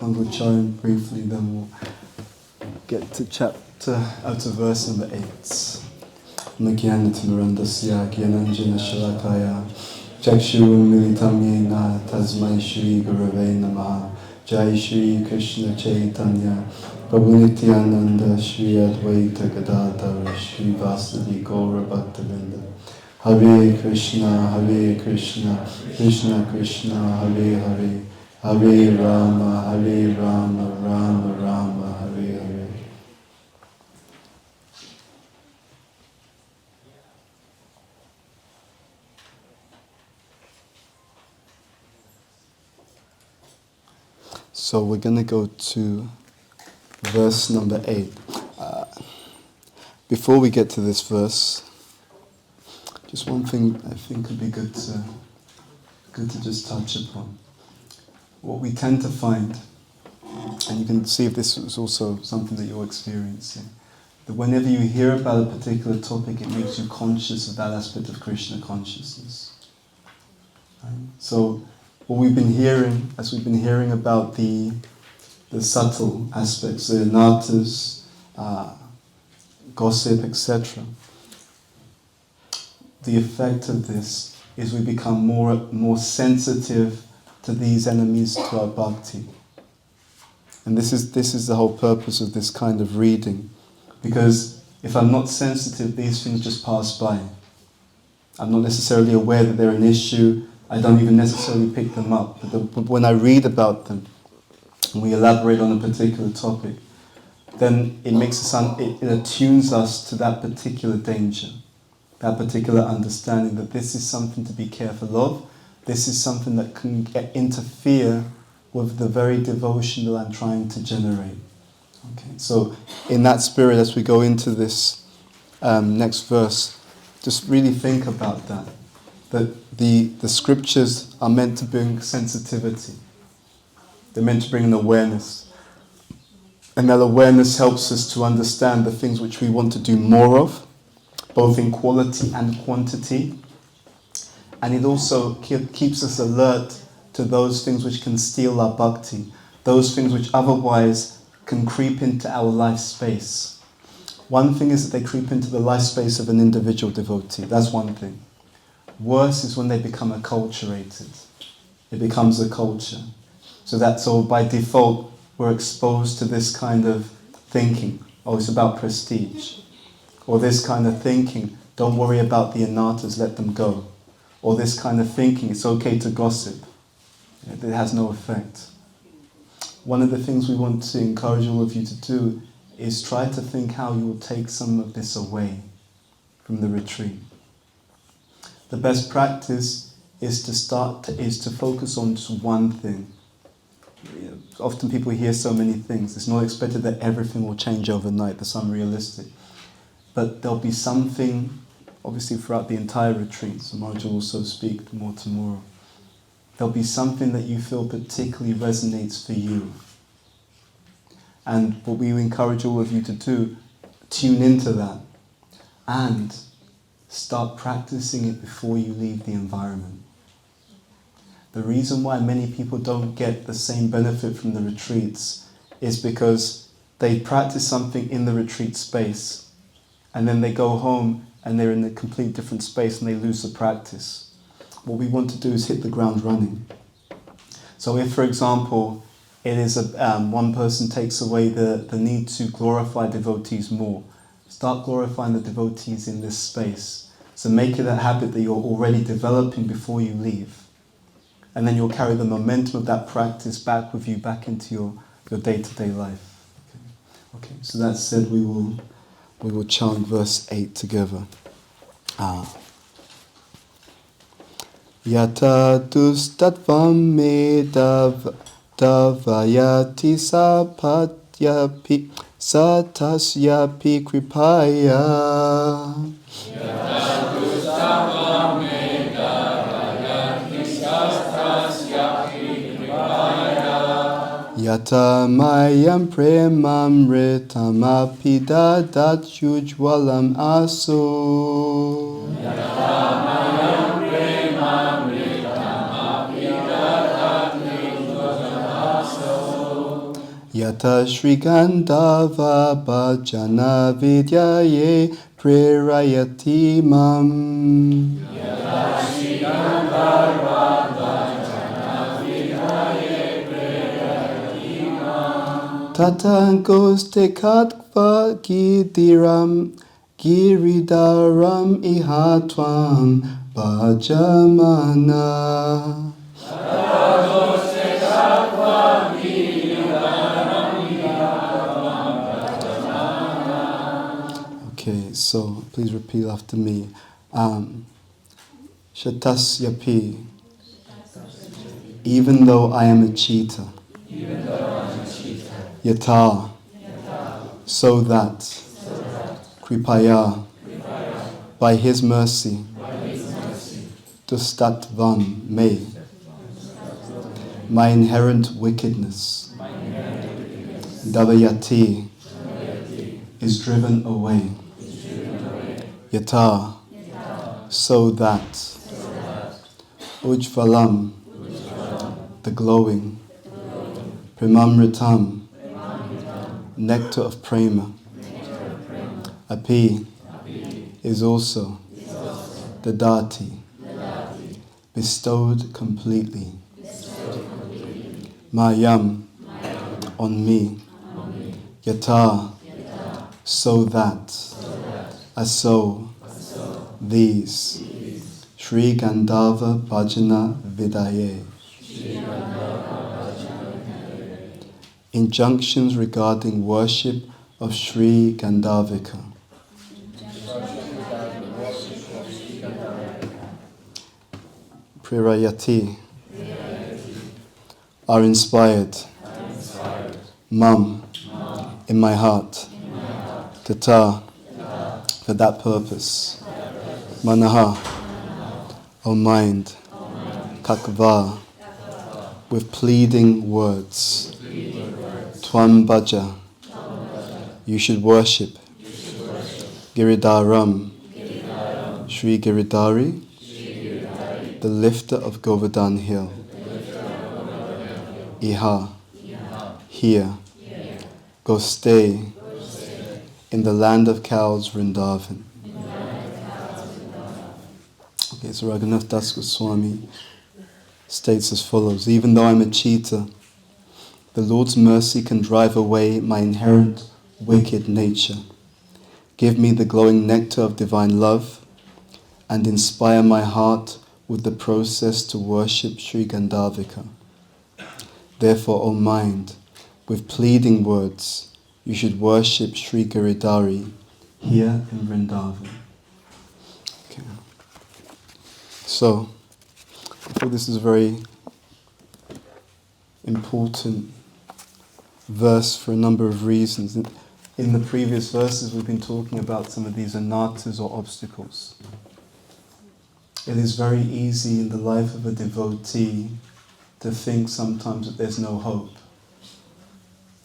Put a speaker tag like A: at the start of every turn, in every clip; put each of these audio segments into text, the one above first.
A: Angucharan briefly, then we'll get to verse number 8. Nagyanatimurandasya Gyananjana Shalakaya Chakshu Militam Yena Tasmai Shri Gurave Namaha Jai Shri Krishna Chaitanya Prabhu Nityananda Shri Advaita Gadadhara Shri Vasudhi Gaura Bhaktavinda Hare Krishna, Krishna Krishna, Hare Hare, Hare Rama, Rama Rama, Hare Hare. So we're going to go to verse number 8. Before we get to this verse, just one thing I think would be good to just touch upon. What we tend to find, and you can see if this is also something that you're experiencing, that whenever you hear about a particular topic, it makes you conscious of that aspect of Krishna consciousness. Right? So what we've been hearing, as we've been hearing about the subtle aspects, the anarthas, gossip, etc., the effect of this is we become more sensitive to these enemies to our bhakti. And this is the whole purpose of this kind of reading. Because if I'm not sensitive, these things just pass by. I'm not necessarily aware that they're an issue. I don't even necessarily pick them up. But when I read about them, and we elaborate on a particular topic, then it attunes us to that particular danger, that particular understanding that this is something to be careful of. This is something that can interfere with the very devotion that I'm trying to generate. Okay, so in that spirit, as we go into this next verse, just really think about that. That the scriptures are meant to bring sensitivity. They're meant to bring an awareness. And that awareness helps us to understand the things which we want to do more of, both in quality and quantity. And it also keeps us alert to those things which can steal our bhakti, those things which otherwise can creep into our life space. One thing is that they creep into the life space of an individual devotee. That's one thing. Worse is when they become acculturated. It becomes a culture. So by default, we're exposed to this kind of thinking. Oh, it's about prestige. Or this kind of thinking, don't worry about the anarthas, let them go. Or this kind of thinking, it's okay to gossip. It has no effect. One of the things we want to encourage all of you to do is try to think how you will take some of this away from the retreat. The best practice is to focus on just one thing. Often people hear so many things. It's not expected that everything will change overnight. That's unrealistic. But there'll be something, obviously throughout the entire retreat, so Maharaj will also speak more tomorrow. There'll be something that you feel particularly resonates for you. And what we encourage all of you to do, tune into that and start practicing it before you leave the environment. The reason why many people don't get the same benefit from the retreats is because they practice something in the retreat space and then they go home and they're in a complete different space and they lose the practice. What we want to do is hit the ground running. So if, for example, it is one person takes away the need to glorify devotees more, start glorifying the devotees in this space. So make it a habit that you're already developing before you leave. And then you'll carry the momentum of that practice back with you, back into your day-to-day life. Okay. So that said, we will chant verse 8 together. Yata dustatvam me davayati sapatyapi satasyapi kripaya. Yata dustatvam me davayati satasyapi kripaya. Yata mayam premamritam apidadat yujwalam aso. Yata mayam premamritam apidadat yujwalam aso. Yata Shri Gandhava Bhajana Vidyaye Prerayati Mam.
B: Yata Shri Gandharva Bhajana Vidyaye Prerayati Mam.
A: Tatangoste Katkva Giridaram Ihatvam Bhajamana. Okay, so please repeat after me. Shatasyapi. Even though I am a cheater. Yata. So that. Kripaya. By His mercy. Dustatvam me. My inherent wickedness. Davayati. Is driven away. Yata. So that. Ujvalam. The glowing. Primamritam. Nectar of prema. Api. Is also. Dadati. Bestowed completely. Mayam. On me. Yata. So that. Aso. These. Shri Gandhava Bhajana Vidaye. Injunctions regarding worship of Shri Gandhavika. Prerayati. Are inspired. Mam. In my heart. Tata. For that purpose. Manah. O mind. Kakva. With pleading words. Tvam bhaja. You should worship. Giridaram. Shri Giridhari. The lifter of Govardhan Hill. Iha. Here. Go stay. In the land of cows, Vrindavan. Okay, so Raghunath Das Goswami states as follows. Even though I'm a cheater, the Lord's mercy can drive away my inherent wicked nature. Give me the glowing nectar of divine love and inspire my heart with the process to worship Sri Gandhavika. Therefore, O mind, with pleading words, you should worship Sri Giridhari here in Vrindavan. Okay. So, I thought this is a very important verse for a number of reasons. In the previous verses, we've been talking about some of these anarthas or obstacles. It is very easy in the life of a devotee to think sometimes that there's no hope.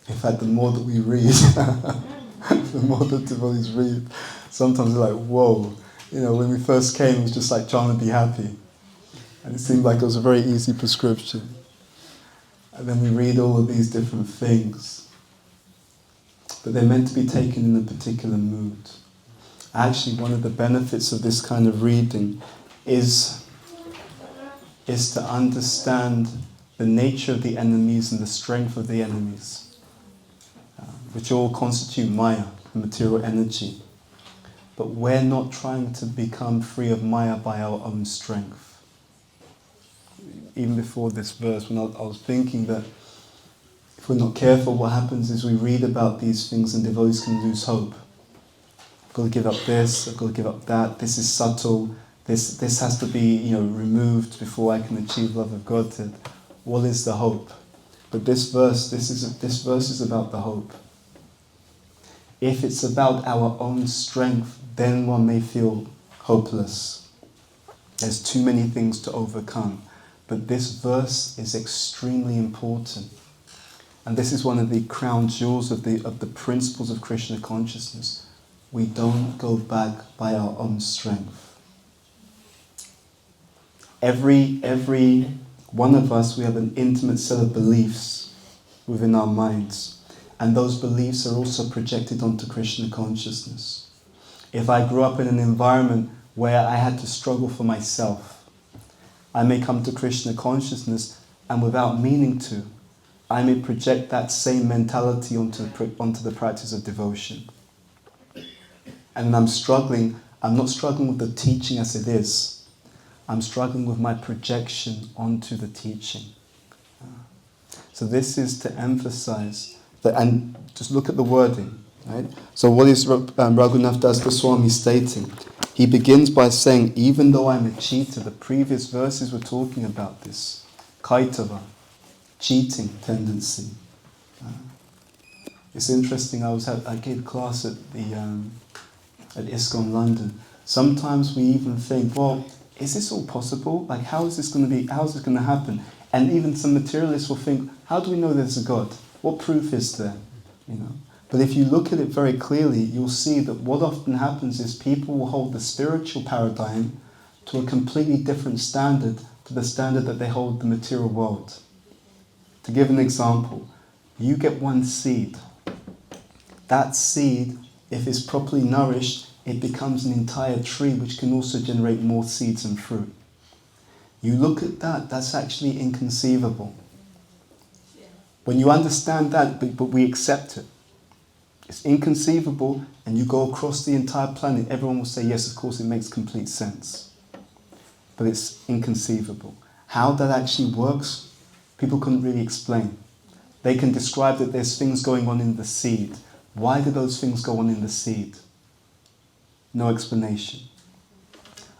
A: In fact, the more that we read, the more that devotees read, sometimes they're like, whoa, when we first came, it was just like trying to be happy. And it seemed like it was a very easy prescription. And then we read all of these different things. But they're meant to be taken in a particular mood. Actually, one of the benefits of this kind of reading is to understand the nature of the enemies and the strength of the enemies, which all constitute Maya, the material energy. But we're not trying to become free of Maya by our own strength. Even before this verse, when I was thinking that if we're not careful, what happens is we read about these things and devotees can lose hope. I've got to give up this, I've got to give up that, this is subtle, this has to be removed before I can achieve love of Godhead. What is the hope? But this verse is about the hope. If it's about our own strength, then one may feel hopeless. There's too many things to overcome. But this verse is extremely important. And this is one of the crown jewels of the principles of Krishna consciousness. We don't go back by our own strength. Every one of us, we have an intimate set of beliefs within our minds. and those beliefs are also projected onto Krishna consciousness. If I grew up in an environment where I had to struggle for myself, I may come to Krishna consciousness and without meaning to, I may project that same mentality onto the practice of devotion. And when I'm struggling, I'm not struggling with the teaching as it is. I'm struggling with my projection onto the teaching. So this is to emphasize that, and just look at the wording, right? So what is Raghunath Das Goswami stating? He begins by saying, even though I'm a cheater, the previous verses were talking about this. Kaitava, cheating tendency. It's interesting, I gave class at ISKCON London. Sometimes we even think, well, is this all possible? Like, how is this going to happen? And even some materialists will think, how do we know there's a God? What proof is there? You know. But if you look at it very clearly, you'll see that what often happens is people will hold the spiritual paradigm to a completely different standard to the standard that they hold the material world. To give an example, you get one seed. That seed, if it's properly nourished, it becomes an entire tree which can also generate more seeds and fruit. You look at that, that's actually inconceivable. When you understand that, but we accept it. It's inconceivable, and you go across the entire planet, everyone will say, yes, of course, it makes complete sense. But it's inconceivable. How that actually works, people couldn't really explain. They can describe that there's things going on in the seed. Why do those things go on in the seed? No explanation.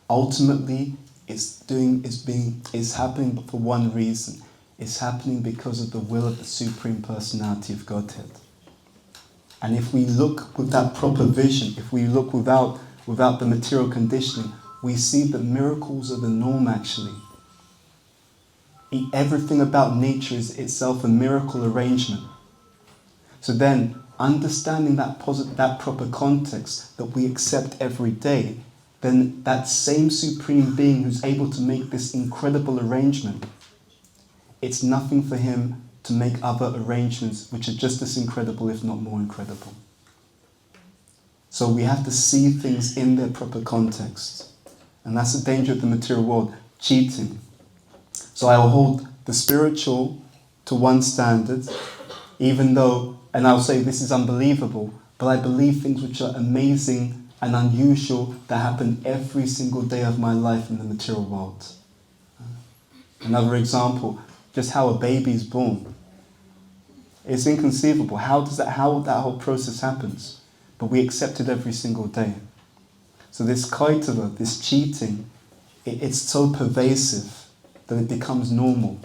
A: Ultimately, it's happening for one reason. It's happening because of the will of the Supreme Personality of Godhead. And if we look with that proper vision, if we look without the material conditioning, we see that miracles are the norm actually. Everything about nature is itself a miracle arrangement. So then, understanding that proper context that we accept every day, then that same Supreme Being who's able to make this incredible arrangement, it's nothing for him to make other arrangements which are just as incredible, if not more incredible. So we have to see things in their proper context. And that's the danger of the material world, cheating. So I will hold the spiritual to one standard, even though, and I'll say this is unbelievable, but I believe things which are amazing and unusual that happen every single day of my life in the material world. Another example, just how a baby is born. It's inconceivable. How that whole process happens? But we accept it every single day. So this kaitava, this cheating, it's so pervasive that it becomes normal.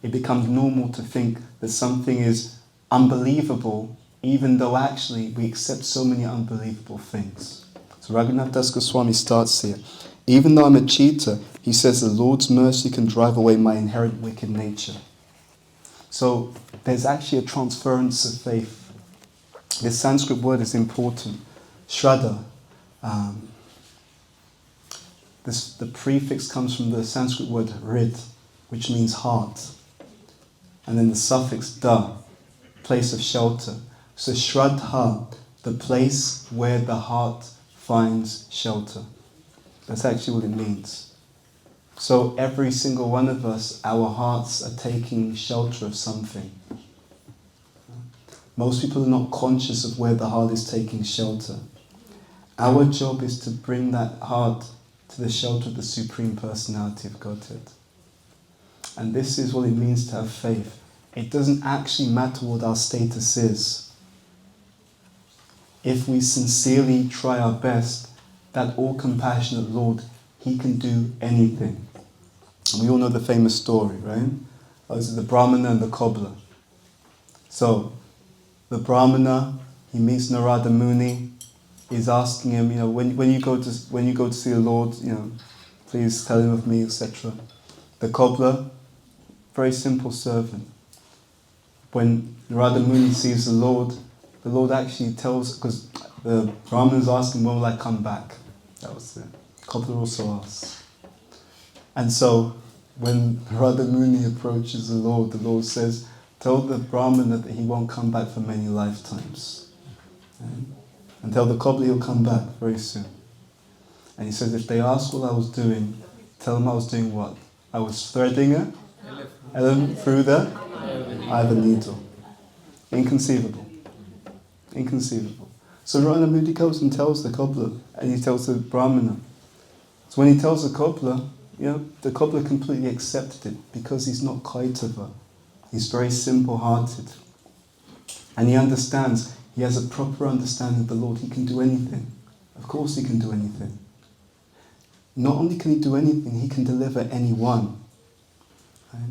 A: It becomes normal to think that something is unbelievable, even though actually we accept so many unbelievable things. So Raghunath Das Goswami starts here. Even though I'm a cheater, he says the Lord's mercy can drive away my inherent wicked nature. So there's actually a transference of faith. This Sanskrit word is important. Shraddha. The prefix comes from the Sanskrit word hrid, which means heart. And then the suffix da, place of shelter. So Shraddha, the place where the heart finds shelter. That's actually what it means. So every single one of us, our hearts are taking shelter of something. Most people are not conscious of where the heart is taking shelter. Our job is to bring that heart to the shelter of the Supreme Personality of Godhead. And this is what it means to have faith. It doesn't actually matter what our status is. If we sincerely try our best, that all-compassionate Lord, He can do anything. And we all know the famous story, right? Those are the Brahmana and the cobbler. So, the Brahmana, he meets Narada Muni. He's asking him, when you go to see the Lord, please tell him of me, etc. The cobbler, very simple servant. When Narada Muni sees the Lord actually tells, because the Brahmana's asking, when will I come back? That was it. Cobbler also asks. And so, when Narada Muni approaches the Lord says, Tell the Brahmana that he won't come back for many lifetimes. Right? And tell the cobbler he'll come back very soon. And he says, if they ask what I was doing, tell them I was doing what? I was threading a elephant through the eye of a needle. Inconceivable. Inconceivable. So Ranamudi goes and tells the cobbler, and he tells the Brahmana. So when he tells the cobbler, the cobbler completely accepted it because he's not kaitava. He's very simple-hearted. And he understands, he has a proper understanding of the Lord. He can do anything. Of course he can do anything. Not only can he do anything, he can deliver anyone. Right?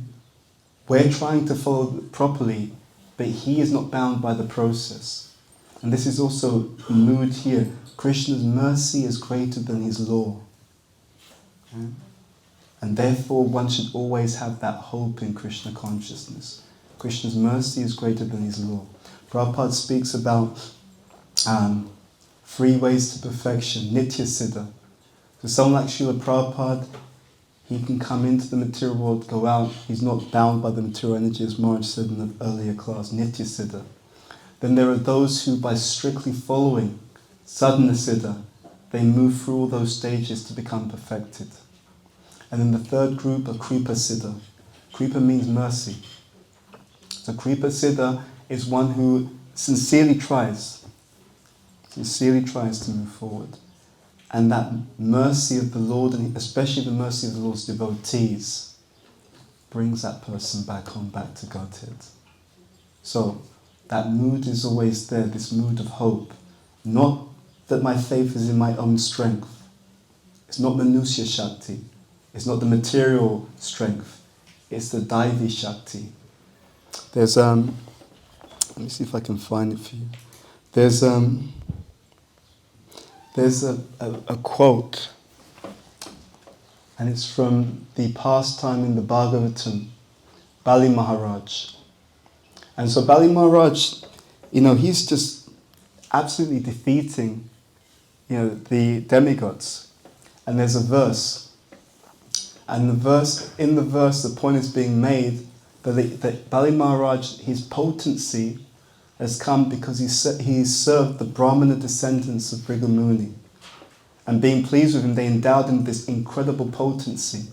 A: We're trying to follow properly, but he is not bound by the process. And this is also the mood here. Krishna's mercy is greater than his law. Right? And therefore one should always have that hope in Krishna consciousness. Krishna's mercy is greater than his law. Prabhupada speaks about 3 ways to perfection, Nitya Siddha. So someone like Srila Prabhupada, he can come into the material world, go out, he's not bound by the material energy, as Maharaj said in the earlier class, Nitya Siddha. Then there are those who, by strictly following Sadhana Siddha, they move through all those stages to become perfected. And then the third group are Kripa Siddha. Kripa means mercy. So Kripa Siddha is one who sincerely tries to move forward. And that mercy of the Lord, and especially the mercy of the Lord's devotees, brings that person back to Godhead. So that mood is always there, this mood of hope. Not that my faith is in my own strength. It's not Manusya Shakti. It's not the material strength. It's the Daivi Shakti. There's, let me see if I can find it for you. There's a quote, and it's from the pastime in the Bhagavatam, Bali Maharaj. And so Bali Maharaj, he's just absolutely defeating, the demigods. And there's a verse, and in the verse, the point is being made that Bali Maharaj, his potency has come because he served the Brahmana descendants of Bhrigu Muni. And being pleased with him, they endowed him with this incredible potency.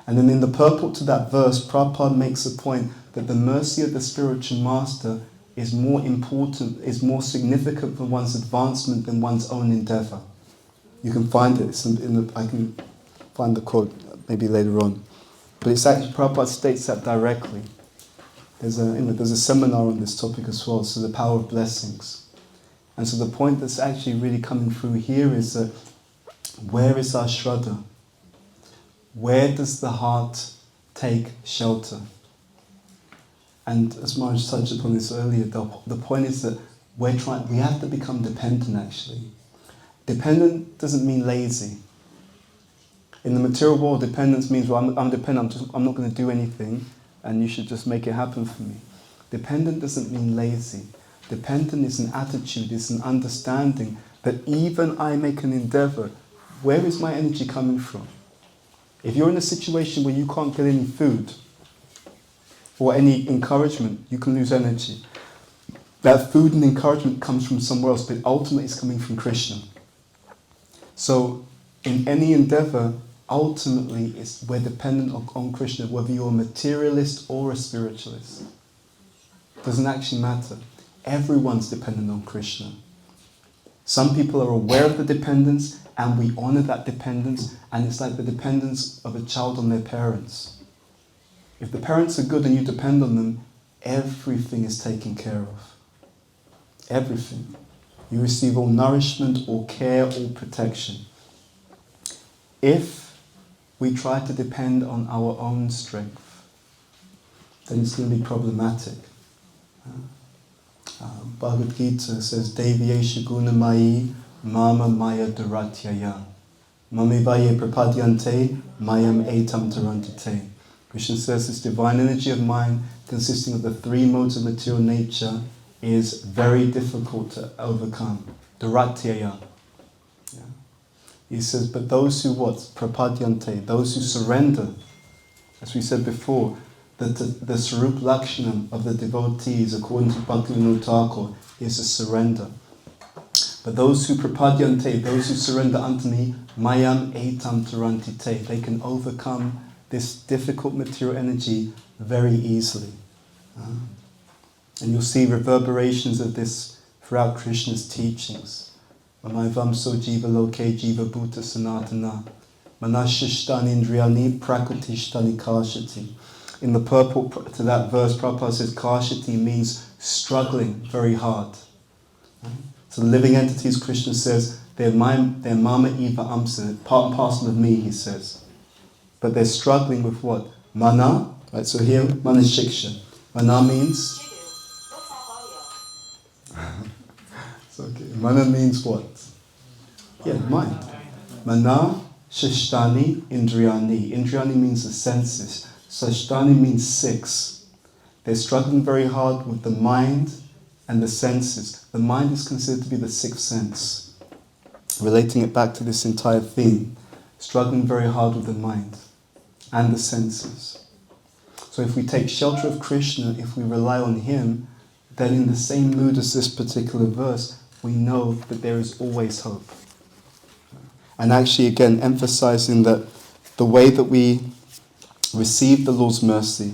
A: And then in the purport to that verse, Prabhupada makes the point that the mercy of the spiritual master is more important, is more significant for one's advancement than one's own endeavor. You can find it. I can find the quote maybe later on. But it's actually, Prabhupada states that directly. There's a seminar on this topic as well, so the power of blessings. And so the point that's actually really coming through here is that where is our Shraddha? Where does the heart take shelter? And as Maharaj touched upon this earlier, the point is that we have to become dependent actually. Dependent doesn't mean lazy. In the material world, dependence means, well, I'm dependent, I'm not going to do anything, and you should just make it happen for me. Dependent doesn't mean lazy. Dependent is an attitude, it's an understanding that even I make an endeavor, where is my energy coming from? If you're in a situation where you can't get any food or any encouragement, you can lose energy. That food and encouragement comes from somewhere else, but ultimately it's coming from Krishna. So in any endeavor, ultimately we're dependent on Krishna, whether you're a materialist or a spiritualist. It doesn't actually matter. Everyone's dependent on Krishna. Some people are aware of the dependence and we honor that dependence, and it's like the dependence of a child on their parents. If the parents are good and you depend on them, everything is taken care of. Everything. You receive all nourishment, all care, all protection. If we try to depend on our own strength, then it's going to be problematic. Bhagavad Gita says, Devyesha gunamayi mama maya duratyaya mamivaye prapadyante mayam etam tarantate. Krishna says this divine energy of mine, consisting of the 3 modes of material nature, is very difficult to overcome. Duratyaya. Yeah. He says, but those who what? Prapadyante, those who surrender, as we said before, the Sarup Lakshanam of the devotees, according to Bhaktivinoda Thakur, is a surrender. But those who prapadyante, those who surrender unto me, mayam etam tarantite, they can overcome this difficult material energy very easily. And you'll see reverberations of this throughout Krishna's teachings. Mamai jiva loke jiva bhuta sanatana, manashishtani indriyani prakritishtani kashati. In the purport to that verse, Prabhupada says kashati means struggling very hard. So the living entities, Krishna says, they're mama eva amsa, part and parcel of me, he says. But they're struggling with what? Manah, right? So here, Manah Shiksha. Manah means? It's okay. Manah means what? Yeah, mind. Manah, Shishtani, Indriyani. Indriyani means the senses. Shishtani means 6. They're struggling very hard with the mind and the senses. The mind is considered to be the 6th sense. Relating it back to this entire theme. Struggling very hard with the mind and the senses. So if we take shelter of Krishna, if we rely on him, then in the same mood as this particular verse, we know that there is always hope. And actually, again, emphasizing that the way that we receive the Lord's mercy,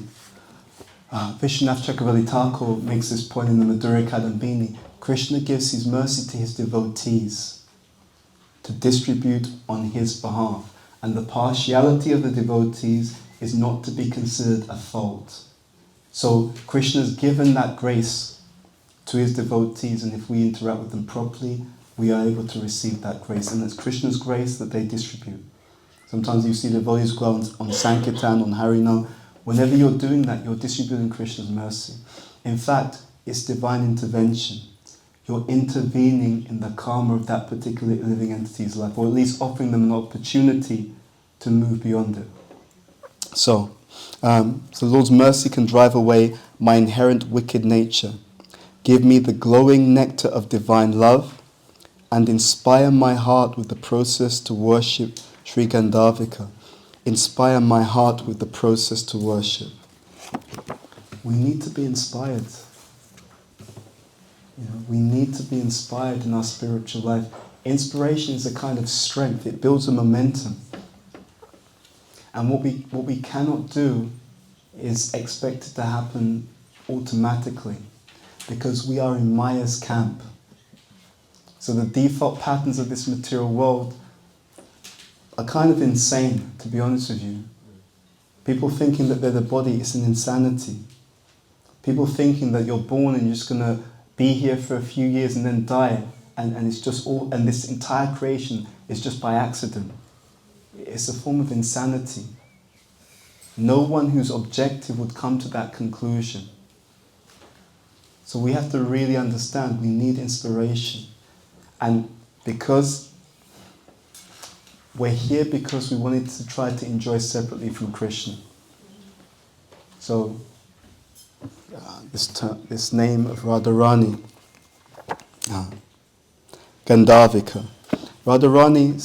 A: Vishwanath Chakravarti Thakur makes this point in the Madhurya Kadambini. Krishna gives his mercy to his devotees to distribute on his behalf. And the partiality of the devotees is not to be considered a fault. So Krishna's given that grace to his devotees, and if we interact with them properly, we are able to receive that grace. And it's Krishna's grace that they distribute. Sometimes you see devotees go on Sankirtan, on Harinam. Whenever you're doing that, you're distributing Krishna's mercy. In fact, it's divine intervention. You're intervening in the karma of that particular living entity's life, or at least offering them an opportunity to move beyond it. So the Lord's mercy can drive away my inherent wicked nature, give me the glowing nectar of divine love, and inspire my heart with the process to worship Sri Gandhavika. Inspire my heart with the process to worship. We need to be inspired. We need to be inspired in our spiritual life. Inspiration is a kind of strength. It builds a momentum. And what we cannot do is expect it to happen automatically, because we are in Maya's camp. So the default patterns of this material world are kind of insane, to be honest with you. People thinking that they're the body is an insanity. People thinking that you're born and you're just going to be here for a few years and then die, and it's just all, and this entire creation is just by accident. It's a form of insanity. No one who's objective would come to that conclusion. So we have to really understand we need inspiration. And because we're here because we wanted to try to enjoy separately from Krishna. So this name of Radharani, Gandhavika. Radharani,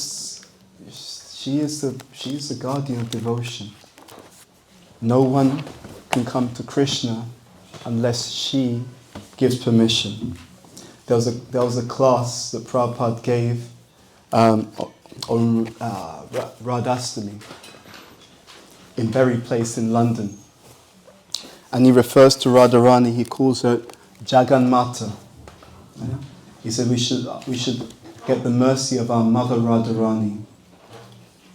A: she is the guardian of devotion. No one can come to Krishna unless she gives permission. There was a class that Prabhupada gave on Radhastami in Berry Place in London. And he refers to Radharani, he calls her Jagannatha. Yeah? He said we should get the mercy of our mother Radharani.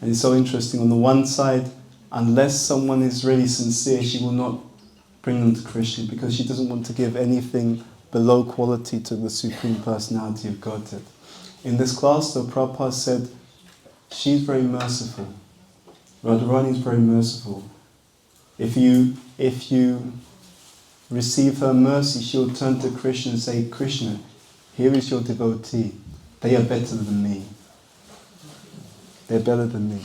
A: And it's so interesting. On the one side, unless someone is really sincere, she will not bring them to Krishna, because she doesn't want to give anything below quality to the Supreme Personality of Godhead. In this class, though, Prabhupada said, she's very merciful. Radharani is very merciful. If you receive her mercy, she'll turn to Krishna and say, Krishna, here is your devotee. They are better than me. They're better than me.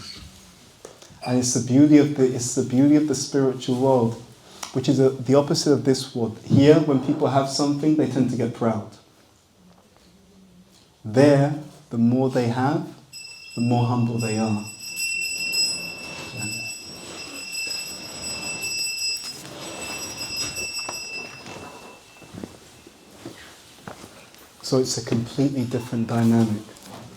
A: And it's the beauty of the spiritual world, which is the opposite of this world. Here, when people have something, they tend to get proud. There, the more they have, the more humble they are. So it's a completely different dynamic.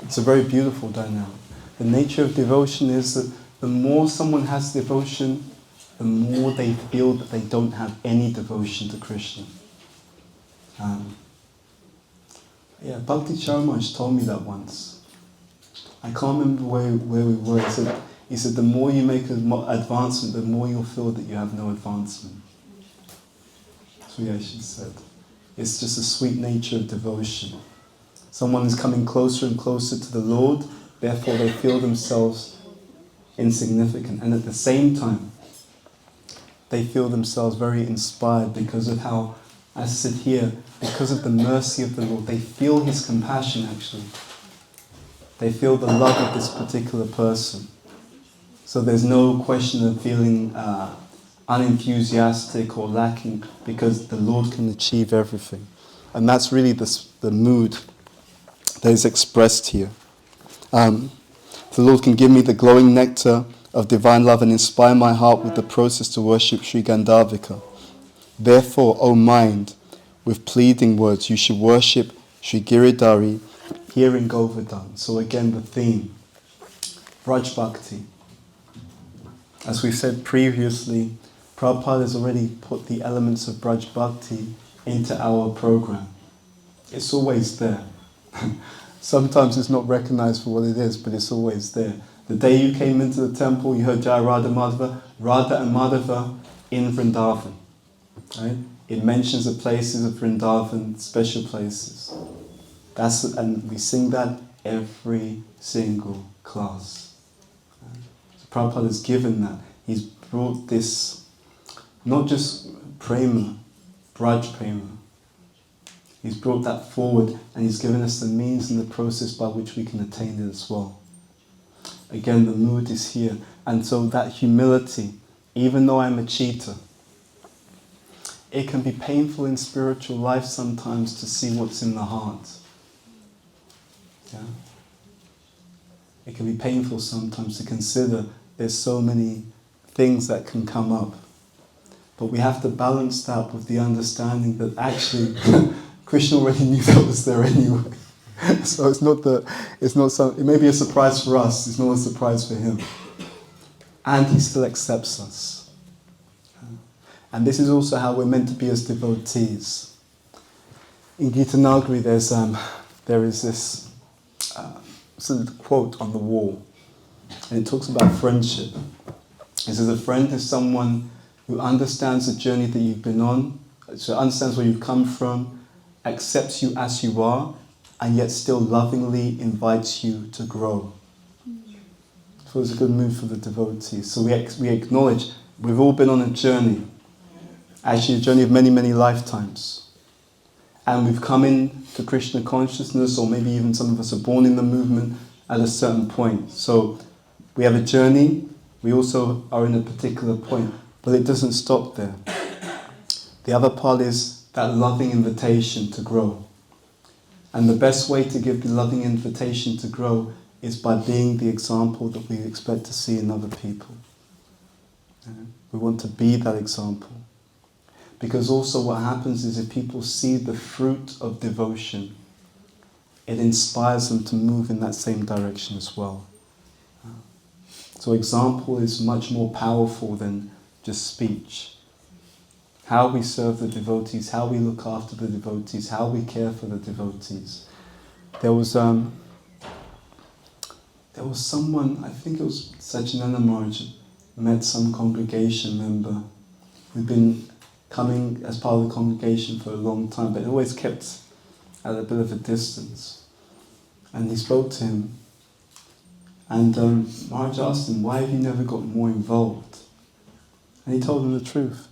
A: It's a very beautiful dynamic. The nature of devotion is that the more someone has devotion, the more they feel that they don't have any devotion to Krishna. Bhakti Charamaj told me that once. I can't remember where we were. He said the more you make an advancement, the more you'll feel that you have no advancement. That's what Yashin said. It's just a sweet nature of devotion. Someone is coming closer and closer to the Lord, therefore they feel themselves insignificant. And at the same time, they feel themselves very inspired because of how, as I said here, because of the mercy of the Lord, they feel His compassion actually. They feel the love of this particular person. So there's no question of feeling unenthusiastic or lacking, because the Lord can achieve everything. And that's really the mood that is expressed here. The Lord can give me the glowing nectar of divine love and inspire my heart with the process to worship Sri Gandharvika. Therefore, O mind, with pleading words, you should worship Sri Giridhari here in Govardhan. So again, the theme, Braj Bhakti. As we said previously, Prabhupada has already put the elements of Braj Bhakti into our program. It's always there. Sometimes it's not recognized for what it is, but it's always there. The day you came into the temple, you heard Jai Radha Madhava, Radha and Madhava in Vrindavan. Right? It mentions the places of Vrindavan, special places. And we sing that every single class. So Prabhupada has given that. He's brought this, not just prema, Braj prema. He's brought that forward, and He's given us the means and the process by which we can attain it as well. Again, the mood is here. And so that humility, even though I'm a cheater, it can be painful in spiritual life sometimes to see what's in the heart. Yeah? It can be painful sometimes to consider there's so many things that can come up. But we have to balance that with the understanding that actually Krishna already knew that was there anyway. So it may be a surprise for us, it's not a surprise for Him. And He still accepts us. And this is also how we're meant to be as devotees. In Gita Nagari there is this sort of quote on the wall, and it talks about friendship. It says a friend is someone who understands the journey that you've been on, so understands where you've come from, accepts you as you are, and yet still lovingly invites you to grow. So it's a good mood for the devotees. So we acknowledge we've all been on a journey, actually a journey of many, many lifetimes. And we've come into Krishna consciousness, or maybe even some of us are born in the movement at a certain point. So we have a journey, we also are in a particular point, but it doesn't stop there. The other part is that loving invitation to grow. And the best way to give the loving invitation to grow is by being the example that we expect to see in other people. We want to be that example. Because also what happens is if people see the fruit of devotion, it inspires them to move in that same direction as well. So example is much more powerful than just speech. How we serve the devotees, how we look after the devotees, how we care for the devotees. There was someone, I think it was Sachinanda Maharaj, met some congregation member who'd been coming as part of the congregation for a long time, but always kept at a bit of a distance. And he spoke to him, and Maharaj asked him, why have you never got more involved? And he told him the truth.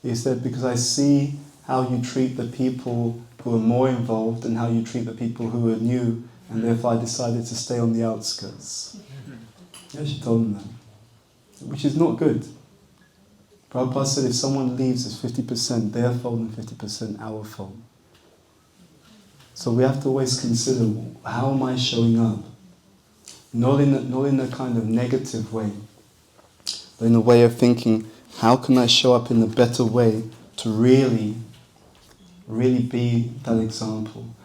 A: He said, because I see how you treat the people who are more involved and how you treat the people who are new, and therefore I decided to stay on the outskirts. Yeah, she told him that, which is not good. Prabhupada said if someone leaves, it's 50% their fault and 50% our fault. So we have to always consider, how am I showing up? Not in a kind of negative way, but in a way of thinking, how can I show up in a better way to really be that example?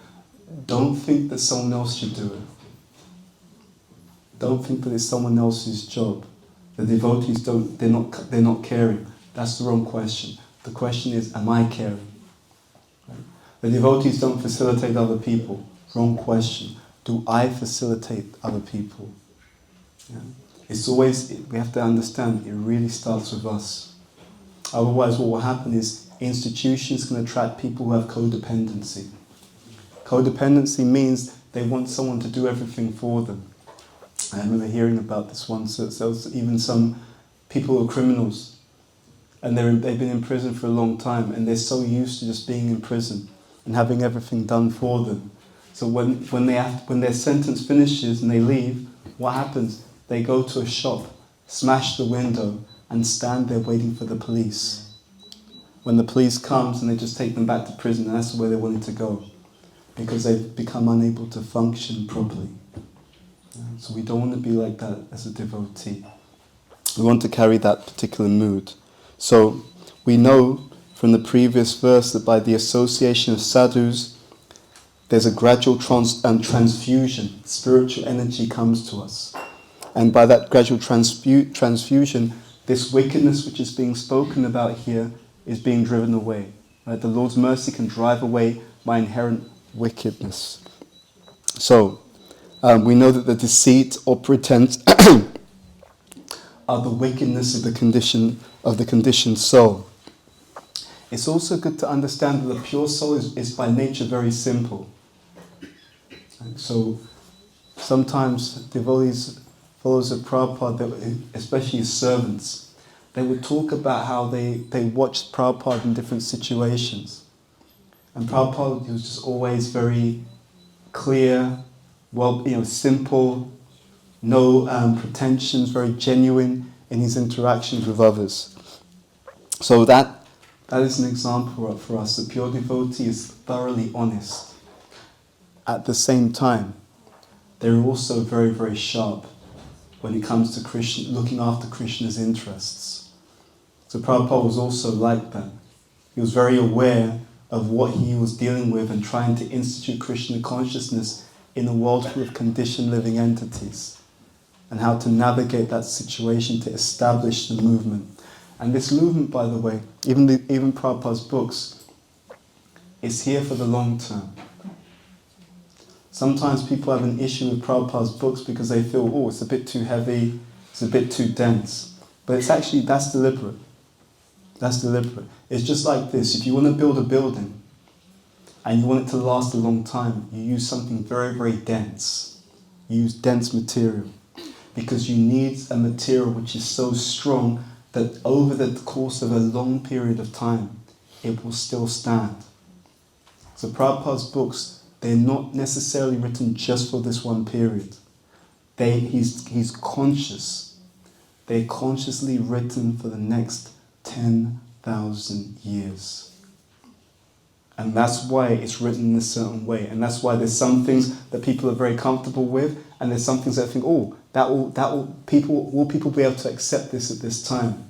A: don't think that someone else should do it. Don't think that it's someone else's job. The devotees they're not caring. That's the wrong question. The question is, am I caring? Right? The devotees don't facilitate other people. Wrong question. Do I facilitate other people? Yeah. It's always, we have to understand, it really starts with us. Otherwise what will happen is institutions can attract people who have codependency. Codependency means they want someone to do everything for them. I remember hearing about this once. So there was even some people who are criminals, and they've been in prison for a long time, and they're so used to just being in prison and having everything done for them. So when their sentence finishes and they leave, what happens? They go to a shop, smash the window, and stand there waiting for the police. When the police comes, and they just take them back to prison, and that's where they wanted to go, because they've become unable to function properly. So we don't want to be like that as a devotee. We want to carry that particular mood. So we know from the previous verse that by the association of sadhus, there's a gradual transfusion. Spiritual energy comes to us. And by that gradual transfusion, this wickedness which is being spoken about here is being driven away. Right? The Lord's mercy can drive away my inherent wickedness. So, we know that the deceit or pretense are the wickedness of the conditioned soul. It's also good to understand that the pure soul is by nature very simple. So sometimes devotees, followers of Prabhupada, especially his servants, they would talk about how they watched Prabhupada in different situations. And Prabhupada was just always very clear, simple, no pretensions, very genuine in his interactions with others. So that is an example for us. The pure devotee is thoroughly honest. At the same time, they're also very, very sharp when it comes to Krishna, looking after Krishna's interests. So Prabhupada was also like that. He was very aware of what he was dealing with and trying to institute Krishna consciousness in a world full of conditioned living entities, and how to navigate that situation to establish the movement. And this movement, by the way, even Prabhupada's books, is here for the long term. Sometimes people have an issue with Prabhupada's books because they feel, it's a bit too heavy, it's a bit too dense. But it's actually, that's deliberate. That's deliberate. It's just like this. If you want to build a building and you want it to last a long time, you use something very, very dense. You use dense material because you need a material which is so strong that over the course of a long period of time, it will still stand. So Prabhupada's books, they're not necessarily written just for this one period. He's conscious. They're consciously written for the next 10,000 years. And that's why it's written in a certain way. And that's why there's some things that people are very comfortable with, and there's some things that think, will people be able to accept this at this time?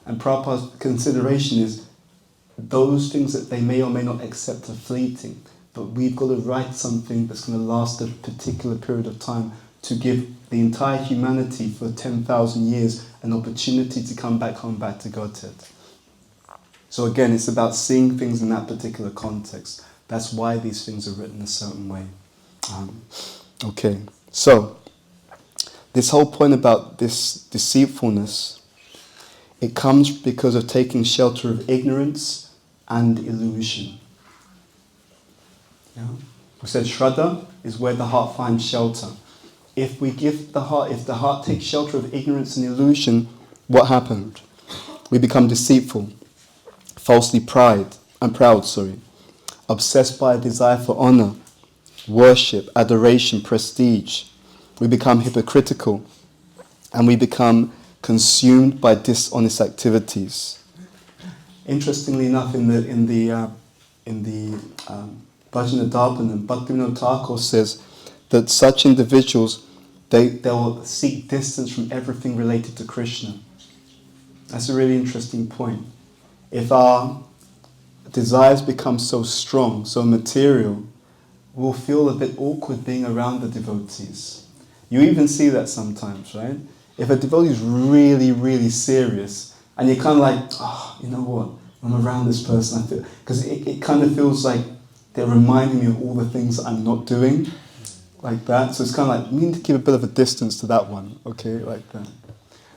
A: And Prabhupada's consideration is those things that they may or may not accept are fleeting. But we've got to write something that's going to last a particular period of time to give the entire humanity for 10,000 years an opportunity to come back home, back to Godhead. So again, it's about seeing things in that particular context. That's why these things are written a certain way. Okay, so this whole point about this deceitfulness, it comes because of taking shelter of ignorance and illusion. Yeah. We said Shraddha is where the heart finds shelter. If the heart takes shelter of ignorance and illusion, what happened? We become deceitful, falsely proud, obsessed by a desire for honor, worship, adoration, prestige. We become hypocritical, and we become consumed by dishonest activities. Interestingly enough, in the Bhajana Darpanam, Bhaktivinoda Thakur says that such individuals, they'll seek distance from everything related to Krishna. That's a really interesting point. If our desires become so strong, so material, will feel a bit awkward being around the devotees. You even see that sometimes, right? If a devotee is really, really serious, and you're kind of like, oh, you know what? I'm around this person, I feel, because it kind of feels like they're reminding me of all the things that I'm not doing, like that. So it's kind of like, we need to keep a bit of a distance to that one, okay, like that.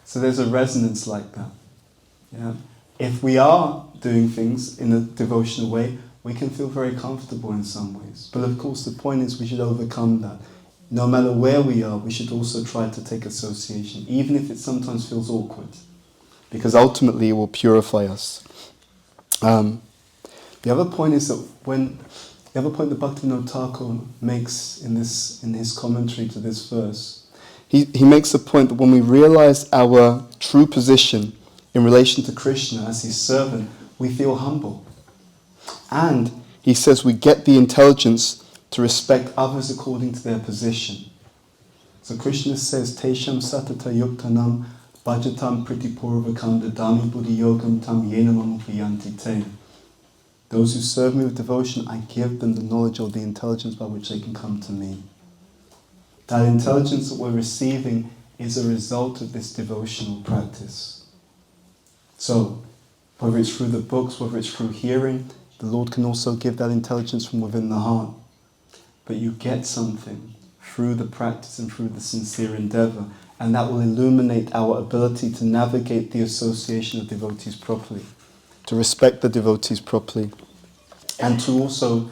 A: So there's a resonance like that. Yeah. If we are doing things in a devotional way, we can feel very comfortable in some ways. But of course, the point is we should overcome that. No matter where we are, we should also try to take association, even if it sometimes feels awkward, because ultimately it will purify us. The other point is that the other point that Bhaktivinoda Thakur makes in his commentary to this verse, he makes the point that when we realize our true position in relation to Krishna as his servant, we feel humble. And he says we get the intelligence to respect others according to their position. So Krishna says, Tesham satata yuktanam bhajatam pritipurvakam dadami buddhi yogam tam yenam amupayanti te. Those who serve me with devotion, I give them the knowledge or the intelligence by which they can come to me. That intelligence that we're receiving is a result of this devotional practice. So, whether it's through the books, whether it's through hearing, the Lord can also give that intelligence from within the heart. But you get something through the practice and through the sincere endeavour, and that will illuminate our ability to navigate the association of devotees properly, to respect the devotees properly, and to also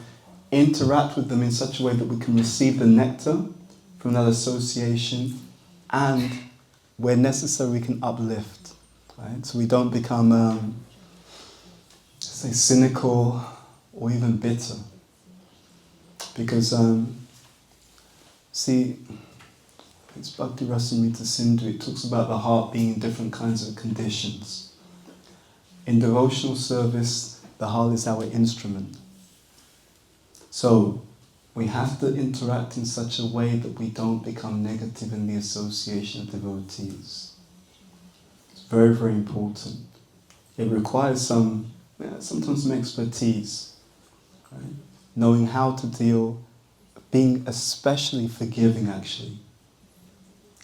A: interact with them in such a way that we can receive the nectar from that association, and where necessary we can uplift, right? So we don't become, say, cynical or even bitter. Because, see, it's Bhakti Rasamrita Sindhu, it talks about the heart being in different kinds of conditions. In devotional service, the heart is our instrument. So, we have to interact in such a way that we don't become negative in the association of devotees. It's very, very important. It requires sometimes some expertise, right? Knowing how to deal, being especially forgiving actually.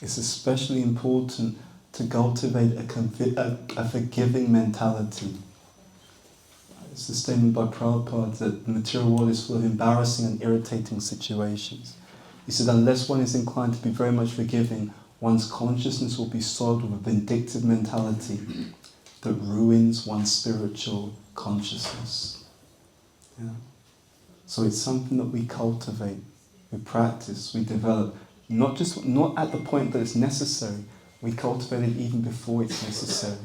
A: It's especially important to cultivate a forgiving mentality. It's a statement by Prabhupada that the material world is full of embarrassing and irritating situations. He said, unless one is inclined to be very much forgiving, one's consciousness will be soiled with a vindictive mentality that ruins one's spiritual consciousness. Yeah. So it's something that we cultivate, we practice, we develop. Not at the point that it's necessary, we cultivate it even before it's necessary.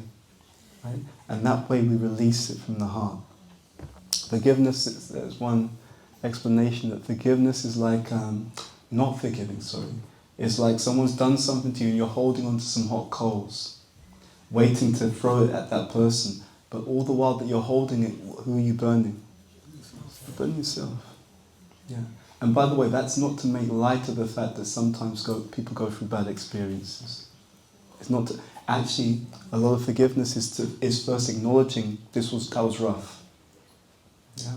A: Right? And that way we release it from the heart. Forgiveness, there's one explanation that forgiveness is like, not forgiving, is like someone's done something to you and you're holding onto some hot coals, waiting to throw it at that person. But all the while that you're holding it, who are you burning? You're burning yourself. Yeah. And by the way, that's not to make light of the fact that sometimes people go through bad experiences. It's not to, actually, a lot of forgiveness is first acknowledging that was rough. Yeah?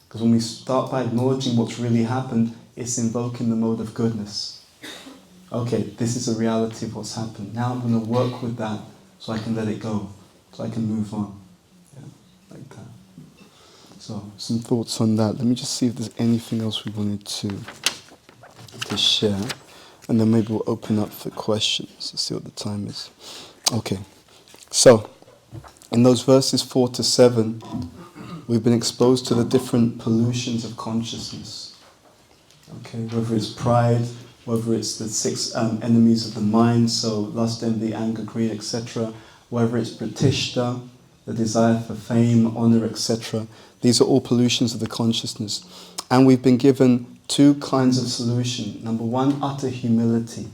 A: Because when we start by acknowledging what's really happened, it's invoking the mode of goodness. Okay, this is a reality of what's happened. Now I'm going to work with that so I can let it go, so I can move on. Yeah? Like that. So, some thoughts on that. Let me just see if there's anything else we wanted to share. And then maybe we'll open up for questions. Let's see what the time is. Okay. So, in those verses 4 to 7, we've been exposed to the different pollutions of consciousness. Okay, whether it's pride, whether it's the 6 enemies of the mind, so lust, envy, anger, greed, etc. Whether it's pratishta, the desire for fame, honor, etc. These are all pollutions of the consciousness. And we've been given 2 kinds of solution. Number 1, utter humility.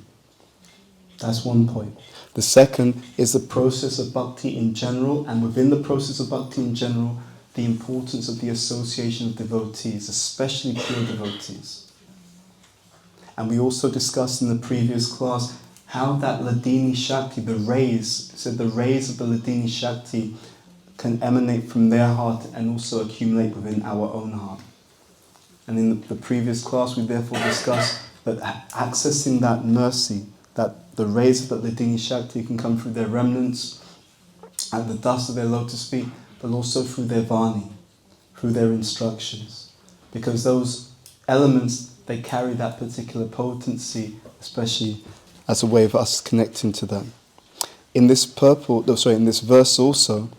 A: That's one point. The second is the process of bhakti in general, and within the process of bhakti in general, the importance of the association of devotees, especially pure devotees. And we also discussed in the previous class how that Ladini Shakti, the rays of the Ladini Shakti can emanate from their heart and also accumulate within our own heart. And in the previous class, we therefore discussed that accessing that mercy, that the rays of that Ladini Shakti can come through their remnants and the dust of their lotus feet, but also through their Vani, through their instructions. Because those elements, they carry that particular potency, especially as a way of us connecting to them. In this in this verse also,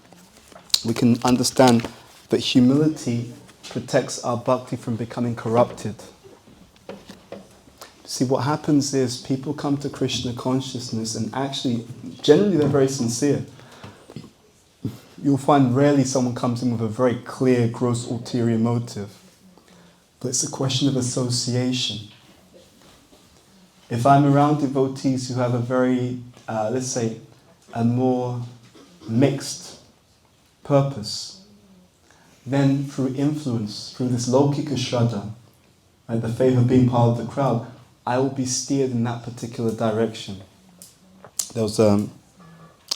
A: we can understand that humility protects our bhakti from becoming corrupted. See, what happens is people come to Krishna consciousness and actually, generally they're very sincere. You'll find rarely someone comes in with a very clear, gross, ulterior motive. But it's a question of association. If I'm around devotees who have a very, let's say, a more mixed purpose, then through influence, through this Lokika Shraddha, like the favour of being part of the crowd, I will be steered in that particular direction. There was, I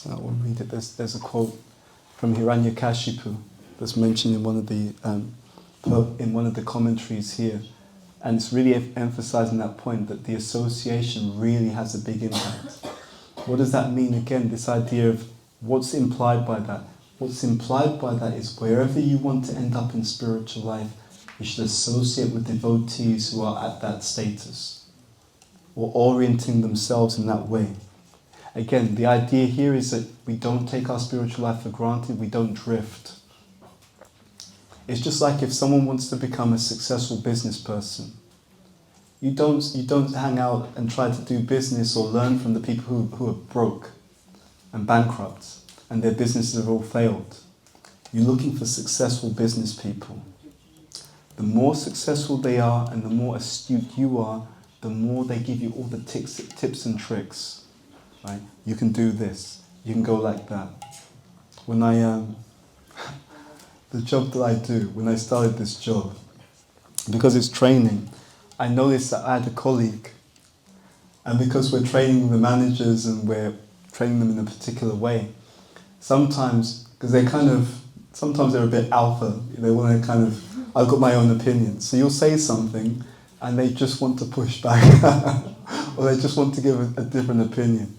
A: will read it, there's a quote from Hiranyakashipu that's mentioned in one of the commentaries here. And it's really emphasizing that point that the association really has a big impact. What does that mean? Again, this idea of what's implied by that. What's implied by that is wherever you want to end up in spiritual life, you should associate with devotees who are at that status or orienting themselves in that way. Again, the idea here is that we don't take our spiritual life for granted, we don't drift. It's just like if someone wants to become a successful business person, you don't hang out and try to do business or learn from the people who are broke and bankrupt and their businesses have all failed. You're looking for successful business people. The more successful they are and the more astute you are, the more they give you all the tips and tricks. Right? You can do this. You can go like that. When the job that I do, when I started this job, because it's training, I noticed that I had a colleague, and because we're training the managers and we're training them in a particular way, sometimes, because sometimes they're a bit alpha, they want to I've got my own opinion. So you'll say something and they just want to push back or they just want to give a different opinion.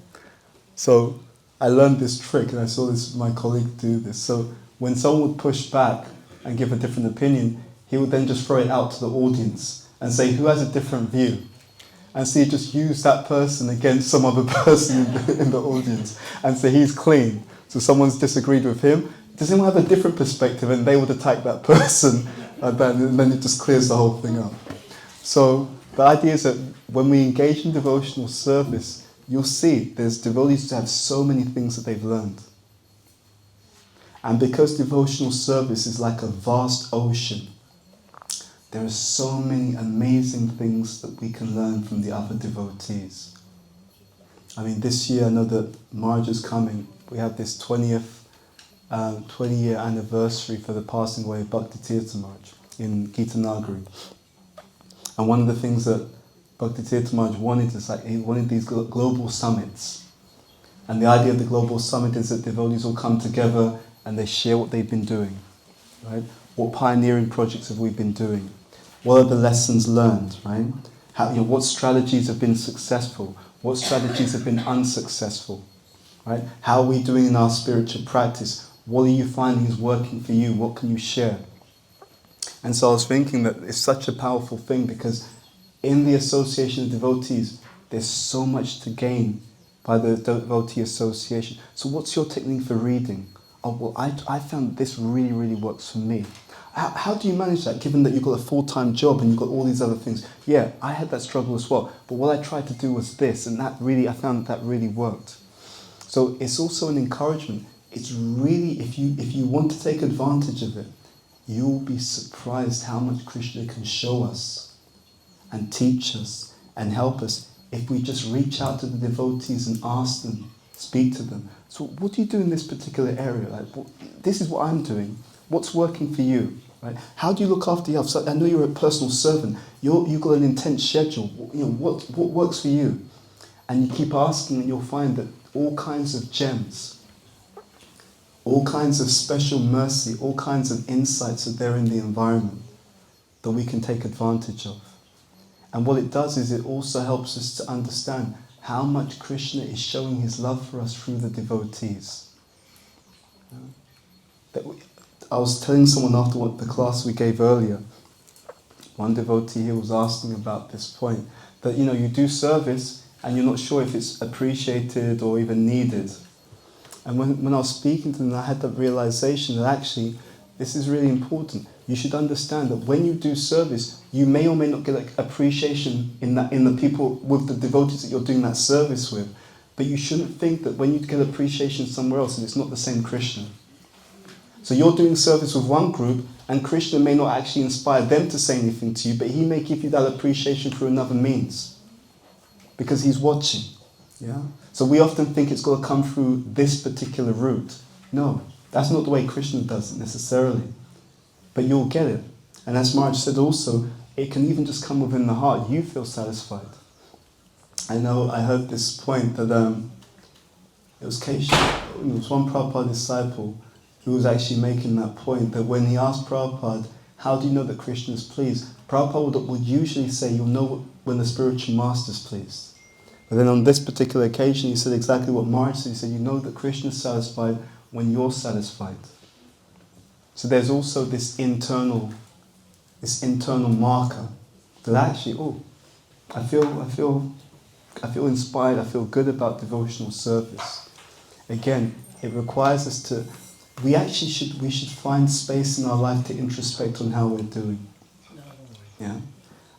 A: So I learned this trick and I saw my colleague do this. So when someone would push back and give a different opinion, he would then just throw it out to the audience and say, who has a different view? And so he just use that person against some other person in the audience and say he's clean. So someone's disagreed with him. Does anyone have a different perspective? And they would attack that person and then it just clears the whole thing up. So the idea is that when we engage in devotional service, you'll see there's devotees who have so many things that they've learned. And because devotional service is like a vast ocean, there are so many amazing things that we can learn from the other devotees. I mean, this year I know that March is coming. We have this 20-year anniversary for the passing away of Bhakti Tirtha Maharaj in Gita Nagari. And one of the things that Bhakti Tirtha Maharaj wanted is he wanted these global summits. And the idea of the global summit is that devotees all come together and they share what they've been doing, right? What pioneering projects have we been doing? What are the lessons learned, right? What strategies have been successful? What strategies have been unsuccessful, right? How are we doing in our spiritual practice? What are you finding is working for you? What can you share? And so I was thinking that it's such a powerful thing because in the association of devotees, there's so much to gain by the devotee association. So what's your technique for reading? Oh, well, I found this really, really works for me. How do you manage that, given that you've got a full-time job and you've got all these other things? Yeah, I had that struggle as well. But what I tried to do was this, and I found that really worked. So it's also an encouragement. It's really, if you want to take advantage of it, you'll be surprised how much Krishna can show us and teach us and help us if we just reach out to the devotees and ask them, speak to them. So what do you do in this particular area? This is what I'm doing. What's working for you? Right? How do you look after yourself? So I know you're a personal servant. You've got an intense schedule. What works for you? And you keep asking and you'll find that all kinds of gems, all kinds of special mercy, all kinds of insights are there in the environment. that we can take advantage of. And what it does is it also helps us to understand how much Krishna is showing his love for us through the devotees. I was telling someone after the class we gave earlier, one devotee here was asking about this point, that you do service and you're not sure if it's appreciated or even needed. And when I was speaking to them, I had that realization that actually this is really important. You should understand that when you do service, you may or may not get appreciation in the people, with the devotees that you're doing that service with. But you shouldn't think that when you get appreciation somewhere else, that it's not the same Krishna. So you're doing service with one group, and Krishna may not actually inspire them to say anything to you, but he may give you that appreciation through another means, because he's watching. Yeah. So we often think it's got to come through this particular route. No, that's not the way Krishna does it necessarily. But you'll get it. And as Maharaj said also, it can even just come within the heart. You feel satisfied. I know I heard this point that it was one Prabhupada disciple who was actually making that point, that when he asked Prabhupada, how do you know that Krishna is pleased? Prabhupada would usually say, you'll know when the spiritual master is pleased. But then on this particular occasion, he said exactly what Maharaj said. He said, you know that Krishna is satisfied when you're satisfied. So there's also this internal marker that actually, I feel inspired, I feel good about devotional service. Again, it requires us to, we should find space in our life to introspect on how we're doing. Yeah.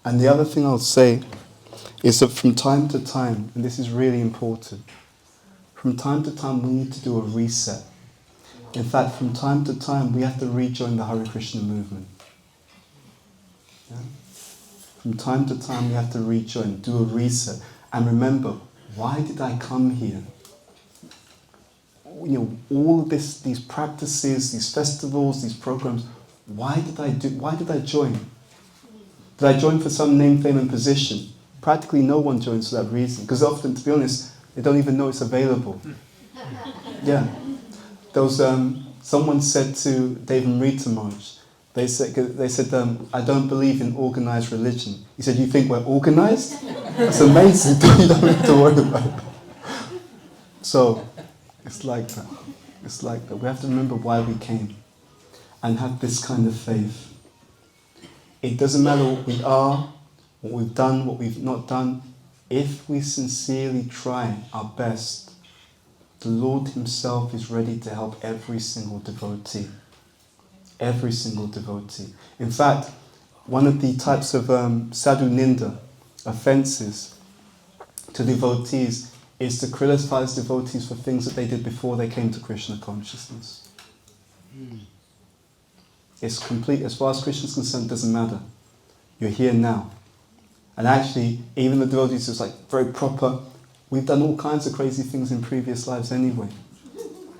A: And the other thing I'll say is that from time to time, and this is really important, from time to time we need to do a reset. In fact, from time to time we have to rejoin the Hare Krishna movement. Yeah? From time to time we have to rejoin, do a reset, and remember, why did I come here? All of these practices, these festivals, these programs, why did I join? Did I join for some name, fame and position? Practically no one joins for that reason, because often, to be honest, they don't even know it's available. Yeah. There was someone said to Dave and Rita Maharaj, they said, I don't believe in organized religion. He said, you think we're organized? That's amazing. You don't have to worry about it. So, it's like that. It's like that. We have to remember why we came and have this kind of faith. It doesn't matter what we are, what we've done, what we've not done. If we sincerely try our best, the Lord himself is ready to help every single devotee. Every single devotee. In fact, one of the types of sadhu ninda, offences to devotees, is to criticize devotees for things that they did before they came to Krishna consciousness. It's complete, as far as Krishna is concerned, it doesn't matter. You're here now. And actually, even the devotees is like very proper. We've done all kinds of crazy things in previous lives anyway.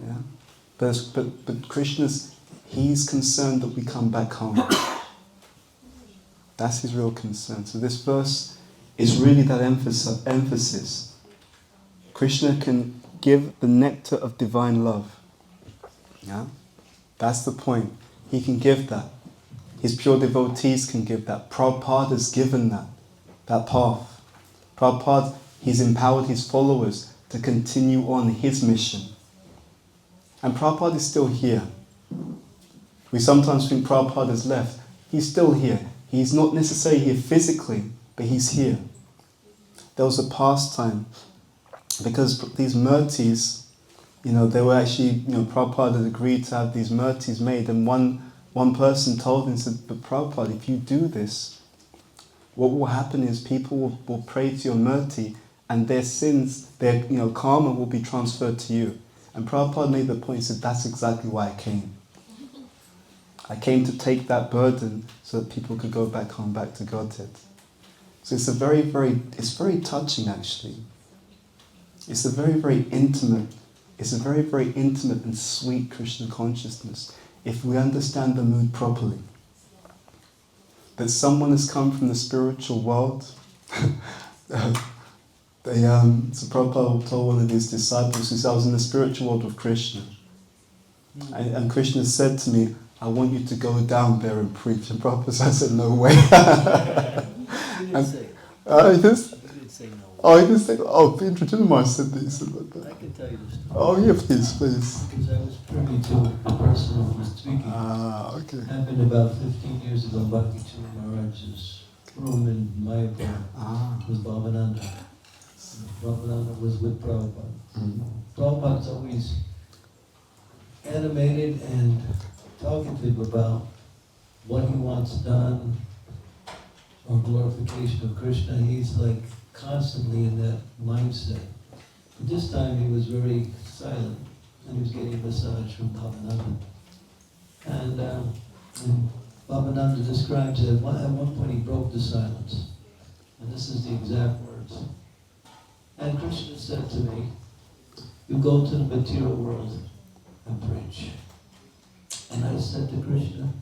A: Yeah? But Krishna's, he's concerned that we come back home. That's his real concern. So this verse is really that emphasis. Krishna can give the nectar of divine love. Yeah? That's the point. He can give that. His pure devotees can give that. Prabhupada has given that path. Prabhupada, he's empowered his followers to continue on his mission. And Prabhupada is still here. We sometimes think Prabhupada has left. He's still here. He's not necessarily here physically, but he's here. There was a pastime, because these murtis, they were actually, Prabhupada had agreed to have these murtis made, and one person told him, said, but Prabhupada, if you do this, what will happen is people will pray to your murti, and their sins, their karma will be transferred to you. And Prabhupada made the point, he said, that's exactly why I came. I came to take that burden so that people could go back home, back to Godhead. So it's very touching actually. It's a very, very intimate and sweet Krishna consciousness if we understand the mood properly. That someone has come from the spiritual world. So Prabhupada told one of his disciples, he said, I was in the spiritual world with Krishna. And Krishna said to me, I want you to go down there and preach. And Prabhupada said, no way.
C: He didn't say.
A: He just,
C: He didn't say no.
A: oh, he just said, oh, Indrajinamar said this.
C: I can tell you the story.
A: Oh, yeah, please, please.
C: Because I was privy to the person who was speaking.
A: Ah, okay.
C: Happened about 15 years ago. Bhakti Chandra Maharaj's room in Mayapur was Bhavananda. Bhavananda was with Prabhupada. Prabhupada's always animated and talkative about what he wants done or glorification of Krishna. He's like constantly in that mindset. But this time he was very silent and he was getting a massage from Bhavananda. And Bhavananda describes it, at one point he broke the silence. And this is the exact words. And Krishna said to me, you go to the material world and preach. And I said to Krishna,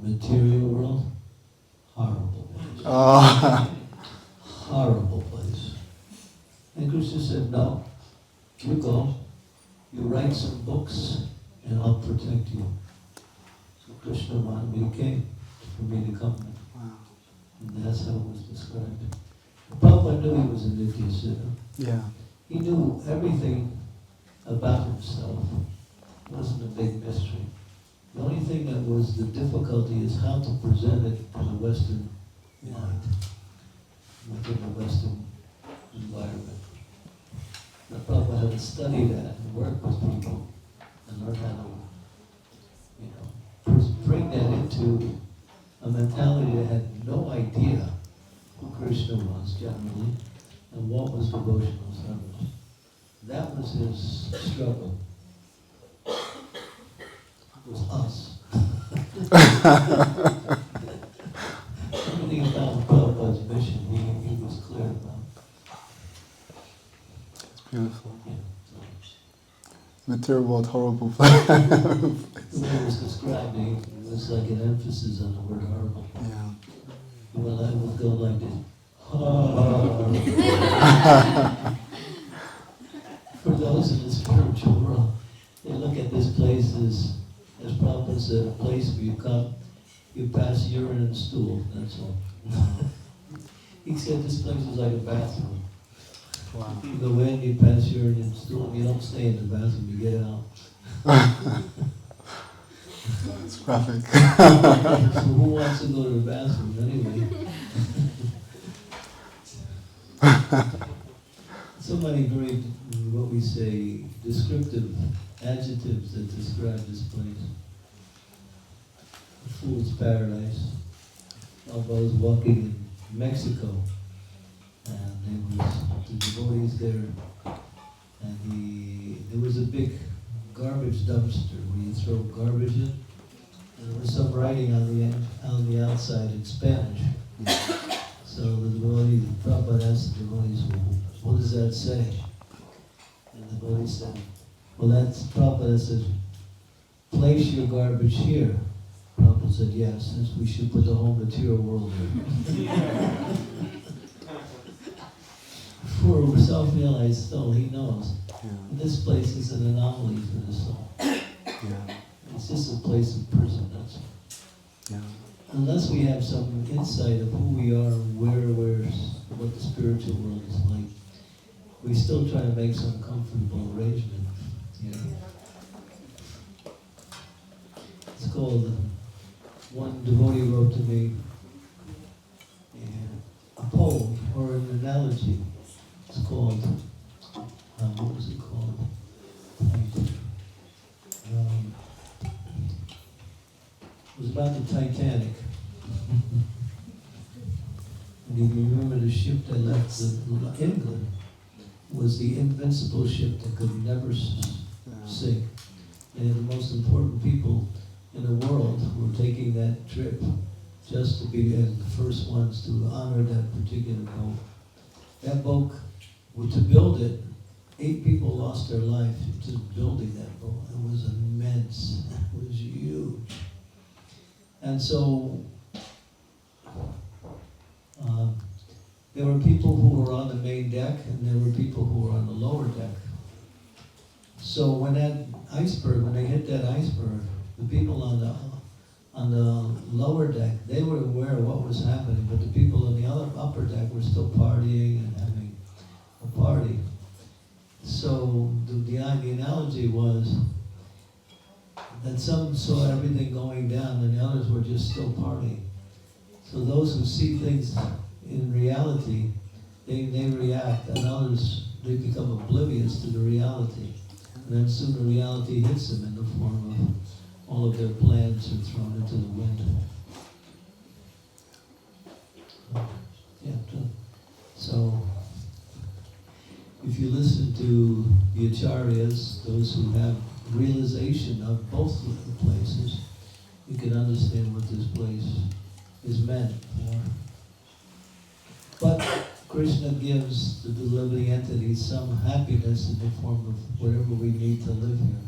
C: material world, horrible place. Horrible place. And Krishna said, no, you go, you write some books, and I'll protect you. So Krishna wanted me to come, for me to come. And that's how it was described. Prabhupada knew he was a Nitya Siddha.
A: Yeah.
C: He knew everything about himself. It wasn't a big mystery. The only thing that was the difficulty is how to present it to the Western mind, within the Western environment. Now, Prabhupada had to study that and work with people and learn how to, bring that into a mentality that had no idea who Krishna was generally and what was devotional service. That was his struggle. It was us. Everything about Prabhupada's mission, he was clear about.
A: It's beautiful.
C: Yeah.
A: Material world, horrible place.
C: The way it was described, it was like an emphasis on the word horrible.
A: Yeah.
C: Well, I would go like this. For those in the spiritual world, they look at this place as Prabhupada said, a place where you come, you pass urine and stool, that's all. He said this place is like a bathroom.
A: Wow.
C: You go in, you pass urine and stool, you don't stay in the bathroom, you get out.
A: It's graphic.
C: So who wants to go to the bathroom anyway? So many very, what we say, descriptive adjectives that describe this place. A fool's paradise. I was walking in Mexico, and there was the devotees there, and there was a big garbage dumpster where you throw garbage in, and there was some writing on the outside in Spanish. So the devotee, Prabhupada asked the devotees, well, what does that say? And the devotee said, well, that's, Prabhupada said, place your garbage here. Prabhupada said, yes, since we should put the whole material world there. For a self-realized soul, he knows.
A: Yeah.
C: This place is an anomaly for the soul.
A: Yeah.
C: It's just a place of prison, that's all.
A: Yeah.
C: Unless we have some insight of who we are, what the spiritual world is like, we still try to make some comfortable arrangement. You know? It's called, one devotee wrote to me a poem or an analogy. It's called, what was it called? It was about the Titanic. And if you remember, the ship that left England was the invincible ship that could never sink. And the most important people in the world were taking that trip just to be the first ones to honor that particular boat. That boat, to build it, 8 people lost their life just building that boat. It was immense. It was huge. And so there were people who were on the main deck and there were people who were on the lower deck. So when that iceberg, when they hit that iceberg, the people on on the lower deck, they were aware of what was happening, but the people on the other upper deck were still partying and having a party. So the analogy was that some saw everything going down and the others were just still partying. So those who see things in reality, they react, and others, they become oblivious to the reality. And then soon the reality hits them in the form of all of their plans are thrown into the wind. So if you listen to the acharyas, those who have realization of both of the places, you can understand what this place is meant for. But Krishna gives the living entities some happiness in the form of whatever we need to live here.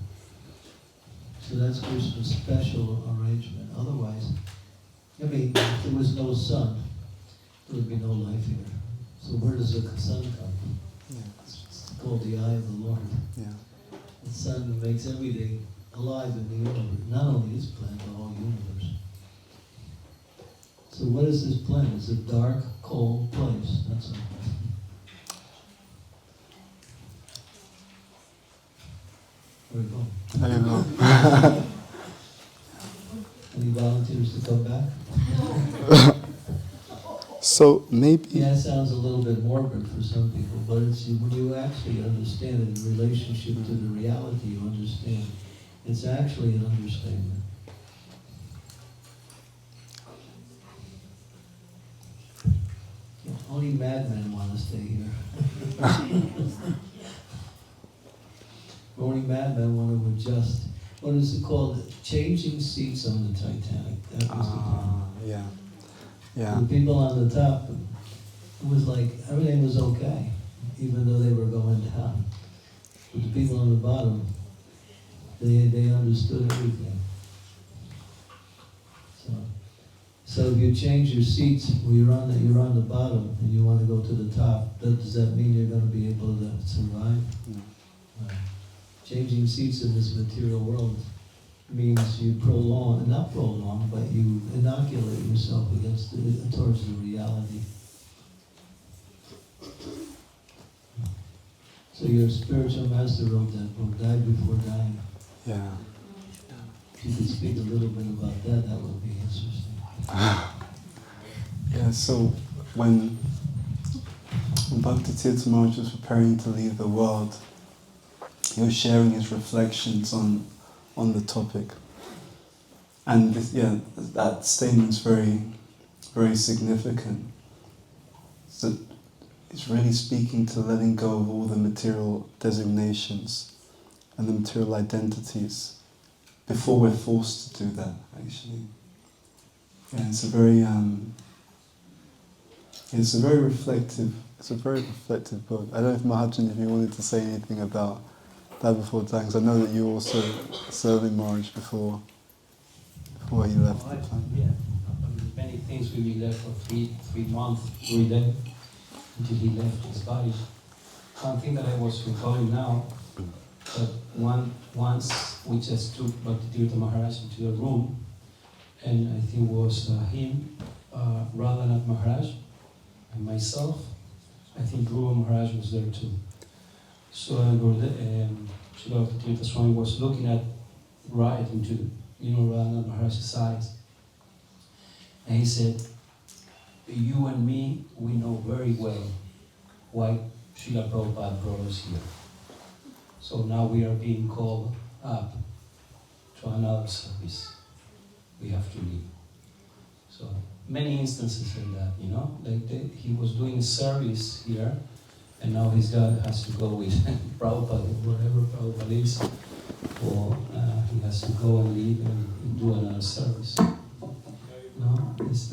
C: So that's Krishna's special arrangement. Otherwise, I mean, if there was no sun, there would be no life here. So where does the sun come from?
A: Yeah.
C: It's called the eye of the Lord.
A: Yeah.
C: The sun makes everything alive in the universe, not only this planet, the whole universe. So what is this planet? It's a dark, cold place. That's all. Where are we going?
A: There you go.
C: Any volunteers to come back?
A: So maybe.
C: Yeah, it sounds a little bit morbid for some people, but it's when you actually understand it in relationship to the reality, you understand. It's actually an understatement. Only madmen want to stay here. Only madmen want to adjust. What is it called? Changing seats on the Titanic. That was the problem.
A: Yeah. Yeah.
C: The people on the top, it was like everything was okay, even though they were going down. But the people on the bottom, they understood everything. So if you change your seats, well, you're on the bottom and you want to go to the top, does that mean you're going to be able to survive?
A: No.
C: Changing seats in this material world means you not prolong, but you inoculate yourself towards the reality. So your spiritual master wrote that book, Die Before Dying.
A: Yeah.
C: If you could speak a little bit about that, that would be interesting.
A: Yeah, so when Bhakti Tirtha Maharaj was preparing to leave the world, he was sharing his reflections on the topic. And that statement's very, very significant. So it's really speaking to letting go of all the material designations and the material identities before we're forced to do that, actually. Yeah, it's a very reflective book. I don't know if Mahajan, if you wanted to say anything about that before dying, because I know that you also serving Maharaj before he left the planet.
B: Yeah, many things we were there for three months every day until he left his body. One thing that I was recalling now, that once we just took Bhakti Tirtha Maharaj into a room, and I think it was him, Radhanath Maharaj, and myself. I think Dhruva Maharaj was there too. So Srila Bhakti Tirtha Swami was looking at right into Radhanath Maharaj's eyes, and he said, "You and me, we know very well why Srila Prabhupada brought us here. So now we are being called up to another service. We have to leave." So many instances in that, he was doing a service here, and now his God has to go with Prabhupada, wherever Prabhupada is, or he has to go and leave and do another service.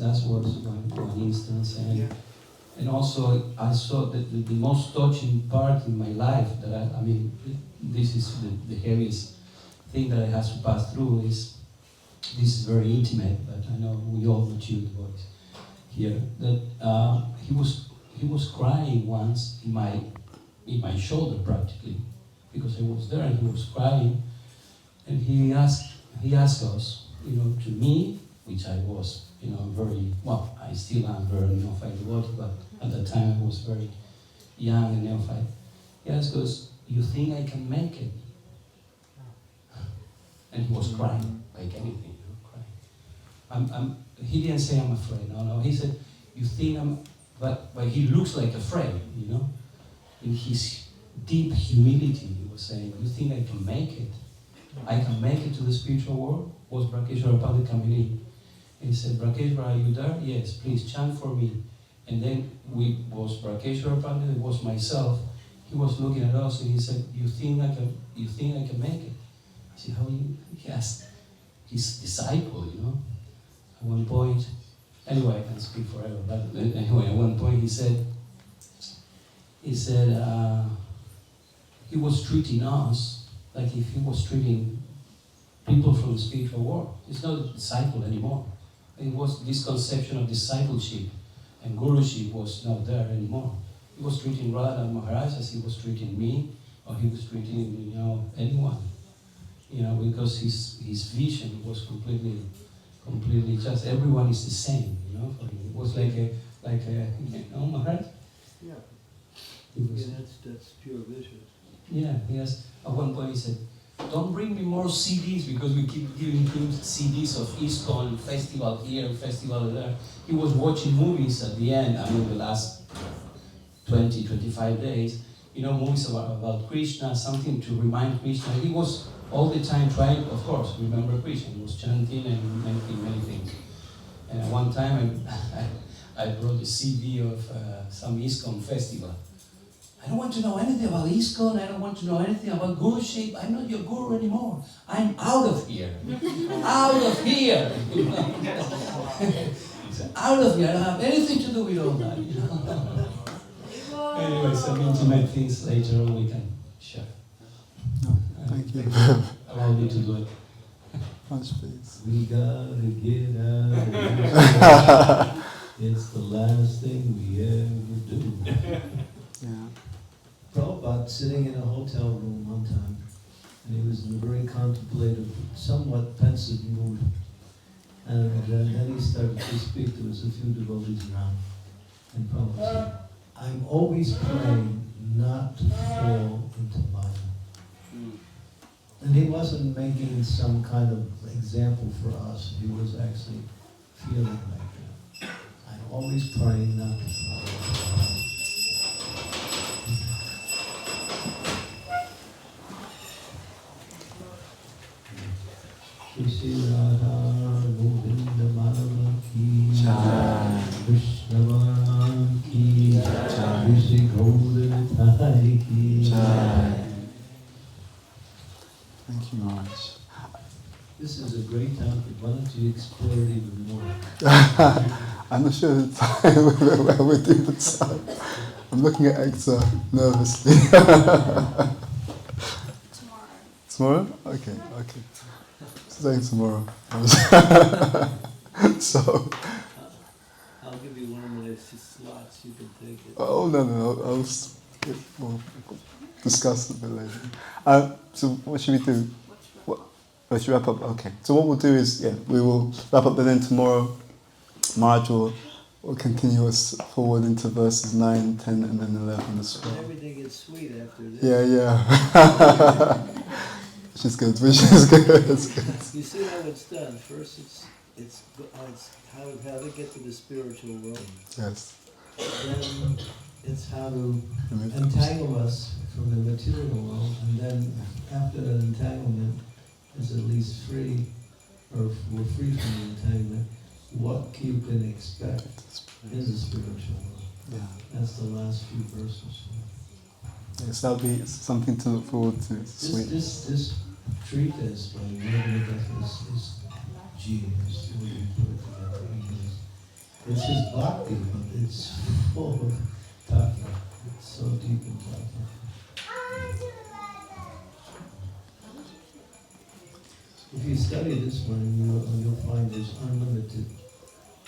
B: That's one instance, and also I saw that the most touching part in my life that this is the heaviest thing that I have to pass through is. This is very intimate, but I know we all mature the voice here. That he was crying once in my shoulder practically, because I was there and he was crying, and he asked us, to me, which I was, very, well, I still am very neophyte devotee, but at the time I was very young and neophyte. He asked us, you think I can make it? And he was crying, like anything, crying. He didn't say I'm afraid, no. He said, you think I'm, but he looks like afraid, In his deep humility, he was saying, you think I can make it? I can make it to the spiritual world? Was Brakeshwara Pandit coming in? And he said, Brakeshwara, are you there? Yes, please chant for me. And then was Brakeshwara Pandit, it was myself. He was looking at us and he said, you think I can make it? I said, how you? He asked his disciple, At one point, anyway, I can speak forever, but anyway, at one point he said, he was treating us like if he was treating people from the spiritual world. He's not a disciple anymore. It was this conception of discipleship and guruship was not there anymore. He was treating Radha Maharaj as he was treating me, or he was treating, anyone. Because his vision was completely just everyone is the same, for him. It was like a Maharaj?
C: Yeah.
B: Was,
C: That's pure vision.
B: Yeah, yes. At one point he said, don't bring me more CDs because we keep giving him CDs of ISKCON, festival here, festival there. He was watching movies at the end, the last 20, 25 days, movies about Krishna, something to remind Krishna. He was all the time trying, of course, remember Krishna. He was chanting and many things. And at one time I brought a CD of some ISKCON festival. I don't want to know anything about ISKCON, I don't want to know anything about guruship. I'm not your guru anymore. I'm out of here. Out of here! Out of here, I don't have anything to do with all that. Anyway, some intimate things later on we can share.
A: Thank you.
B: Allow me to do it.
A: Much please.
C: We gotta get out of here. It's the last thing we ever do.
A: Yeah.
C: Prabhupada sitting in a hotel room one time, and he was in a very contemplative, somewhat pensive mood. And then he started to speak. There was a few devotees around. And Prabhupada said, I'm always praying not to fall into Maya. And he wasn't making some kind of example for us. He was actually feeling like that. I'm always praying not to fall into Maya. Shri Radha Govinda Madhava Ki Jai, Krishna Balaram Ki Jai, Shri Gaudavithai Ki Jai.
A: Thank you, Maharaj.
C: This is a great topic. Why don't you explore it even more?
A: I'm not sure the time where we do the time. I'm looking at Ekta nervously. Tomorrow? Okay. Saying tomorrow. So.
C: I'll give you one of my slots. You can take it.
A: Oh no! We'll discuss it a bit later. So what should we do? Should we wrap up? Okay. So what we'll do is, we will wrap up, but then tomorrow, Maharaj will continue us forward into verses 9, 10, and then 11 as well.
C: Everything gets sweet after this.
A: Yeah. Which is good.
C: You see how it's done. First, it's how to get to the spiritual world.
A: Yes.
C: Then it's how to entangle us from the material world, and then after the entanglement is at least free, or we're free from the entanglement, what you can expect is a spiritual world.
A: Yeah.
C: That's the last few verses.
A: Yes, that'll be something to look forward to. It's sweet.
C: This treatise by Madhava is genius. The way you put it together. It's just bhakti, but it's full of tattva. It's so deep in tattva. If you study this one, you'll find there's unlimited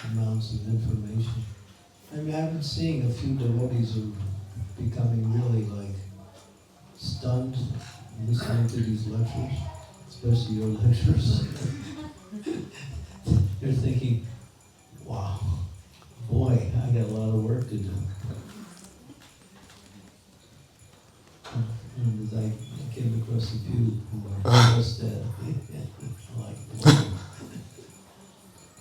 C: amounts of information. I've been seeing a few devotees who are becoming really stunned listening to these lectures, especially your lectures. they're thinking, wow, boy, I got a lot of work to do. And as I came across a few who are just like, wow.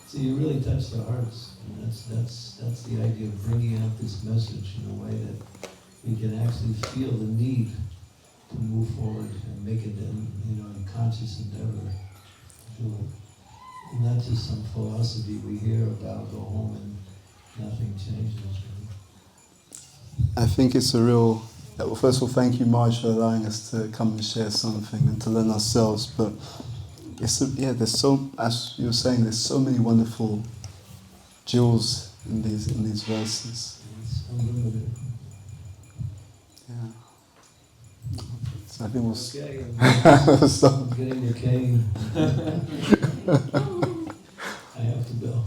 C: So you really touch their hearts, and that's the idea of bringing out this message in a way that we can actually feel the need to move forward and make it a conscious endeavor. And not just some philosophy we hear about, go home and nothing changes.
A: I think it's a real... Well, first of all, thank you, Marge, for allowing us to come and share something and to learn ourselves. But there's so, as you were saying, there's so many wonderful jewels in these verses.
C: It's unlimited.
A: Yeah. So I think we'll...
C: Okay,
A: So,
C: I'm getting the cane. I have to go.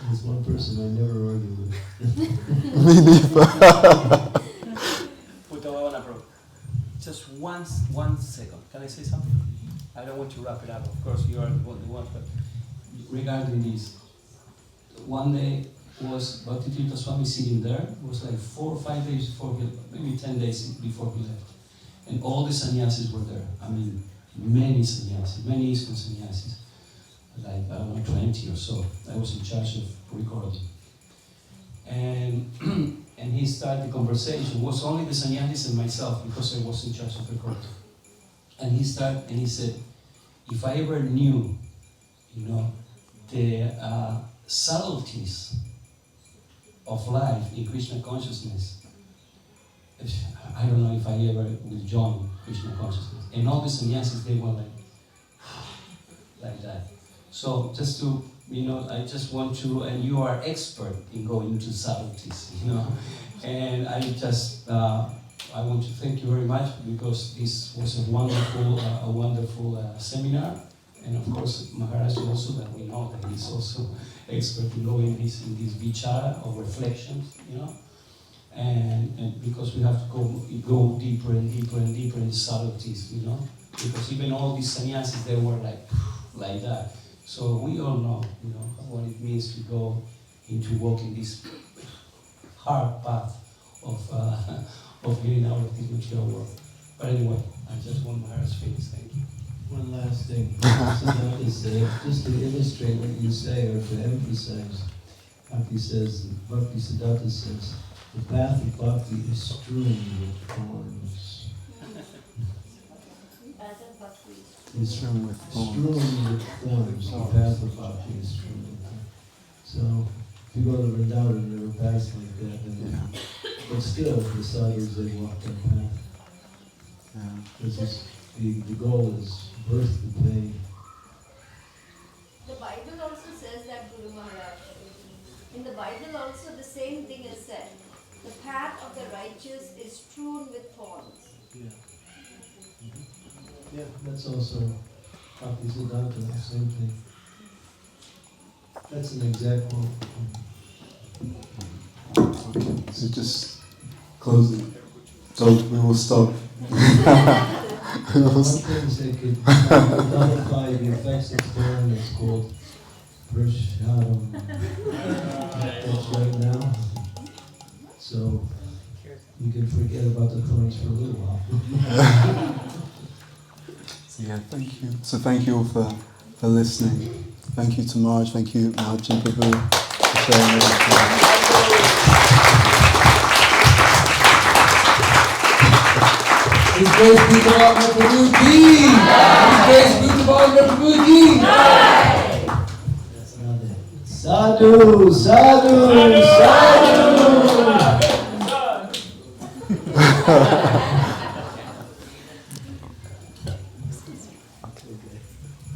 C: There's one person I never argue with.
A: me neither.
B: Just one second. Can I say something? I don't want to wrap it up. Of course, you are the one, but regarding this, one day was Bhakti Swami sitting there. It was like 4 or 5 days before maybe 10 days before he left. And all the sannyasis were there. I mean, many sannyasis, many ISKCON sannyasis. Like, I don't know, 20 or so. I was in charge of recording. And he started the conversation. It was only the sannyasis and myself because I was in charge of recording. And he started and he said, if I ever knew, the subtleties of life in Krishna consciousness, I don't know if I ever will join Krishna consciousness. And all the sannyasis, they were like that. So just to, I just want to, and you are expert in going into subtleties, and I just, I want to thank you very much because this was a wonderful seminar, and of course Maharaj also, that we know that he's also expert in going in this vichara of reflections, and because we have to go deeper and deeper and deeper in subtleties, because even all these sannyasis, they were like that. So we all know, what it means to go into walking this hard path of getting out of this material world. But anyway, I just want Maharaj's face. Thank you.
C: One last thing. Just to illustrate what you say or to emphasize, Bhakti Siddhanta says, the path of bhakti is strewn with thorns. It's strewn with thorns. The path of bhakti is strewn with thorns. So, if you go to Vrindavan and never pass like that, but still, the sadhus, they walk that path. Because the goal is birth to pain.
D: The Bible also says that, Guru Maharaj. In the Bible also the same thing is said. The path of the righteous is strewn with thorns.
C: Yeah, that's also Bhakti Siddhanta, the same thing. That's an exact quote.
A: Okay, so just closing. So we will stop.
C: One thing is they could nullify the effects of thorn. It's called prashadam. That's right now. So you can forget about the thorns for a little while.
A: So yeah, thank you. So thank you all for listening. Thank you to Marge. Thank you, Maharaj and Prabhu, for sharing everything.
E: His Grace Bhutavagna Prabhu Ji! His Grace Bhutavagna Prabhu Ji!
C: That's not it. Sadhu! Sadhu! Sadhu!